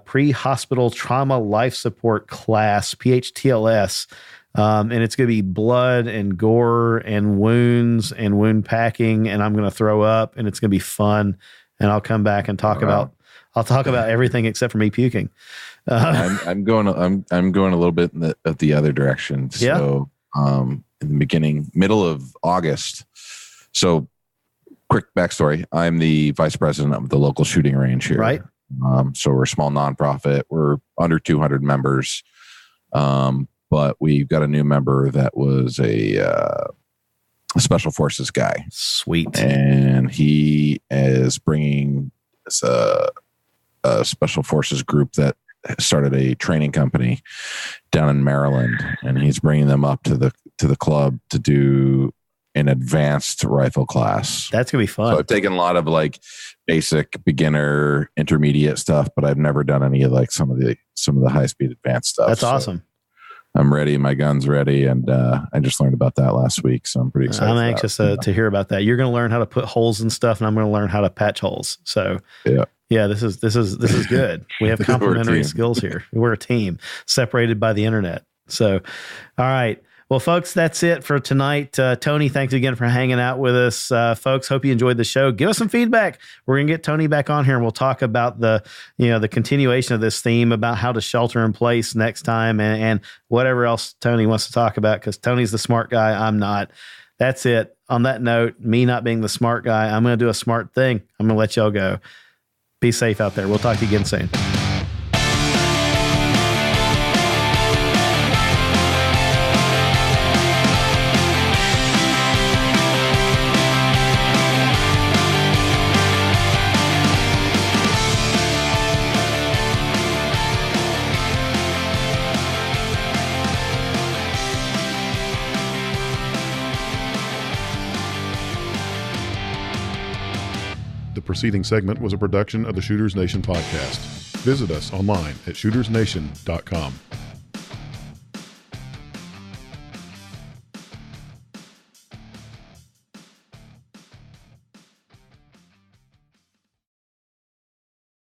pre-hospital trauma life support class, PHTLS. And it's going to be blood and gore and wounds and wound packing. And I'm going to throw up, and it's going to be fun. And I'll come back and talk about everything except for me puking. I'm going a little bit in the other direction. So, in the middle of August. So quick backstory. I'm the vice president of the local shooting range here. Right. So we're a small nonprofit. We're under 200 members. But we've got a new member that was a special forces guy. Sweet. And he is bringing a special forces group that started a training company down in Maryland. And he's bringing them up to the club to do an advanced rifle class. That's going to be fun. So I've taken a lot of like basic, beginner, intermediate stuff, but I've never done any of like some of the high speed advanced stuff. That's awesome. I'm ready. My gun's ready. And I just learned about that last week. So I'm pretty excited. I'm anxious to hear about that. You're going to learn how to put holes in stuff, and I'm going to learn how to patch holes. So yeah, this is good. We have complementary skills here. We're a team separated by the internet. So, all right. Well, folks, that's it for tonight. Tony, thanks again for hanging out with us. Folks, hope you enjoyed the show. Give us some feedback. We're going to get Tony back on here, and we'll talk about the continuation of this theme about how to shelter in place next time and whatever else Tony wants to talk about, because Tony's the smart guy. I'm not. That's it. On that note, me not being the smart guy, I'm going to do a smart thing. I'm going to let y'all go. Be safe out there. We'll talk to you again soon. The preceding segment was a production of the Shooters Nation podcast. Visit us online at shootersnation.com.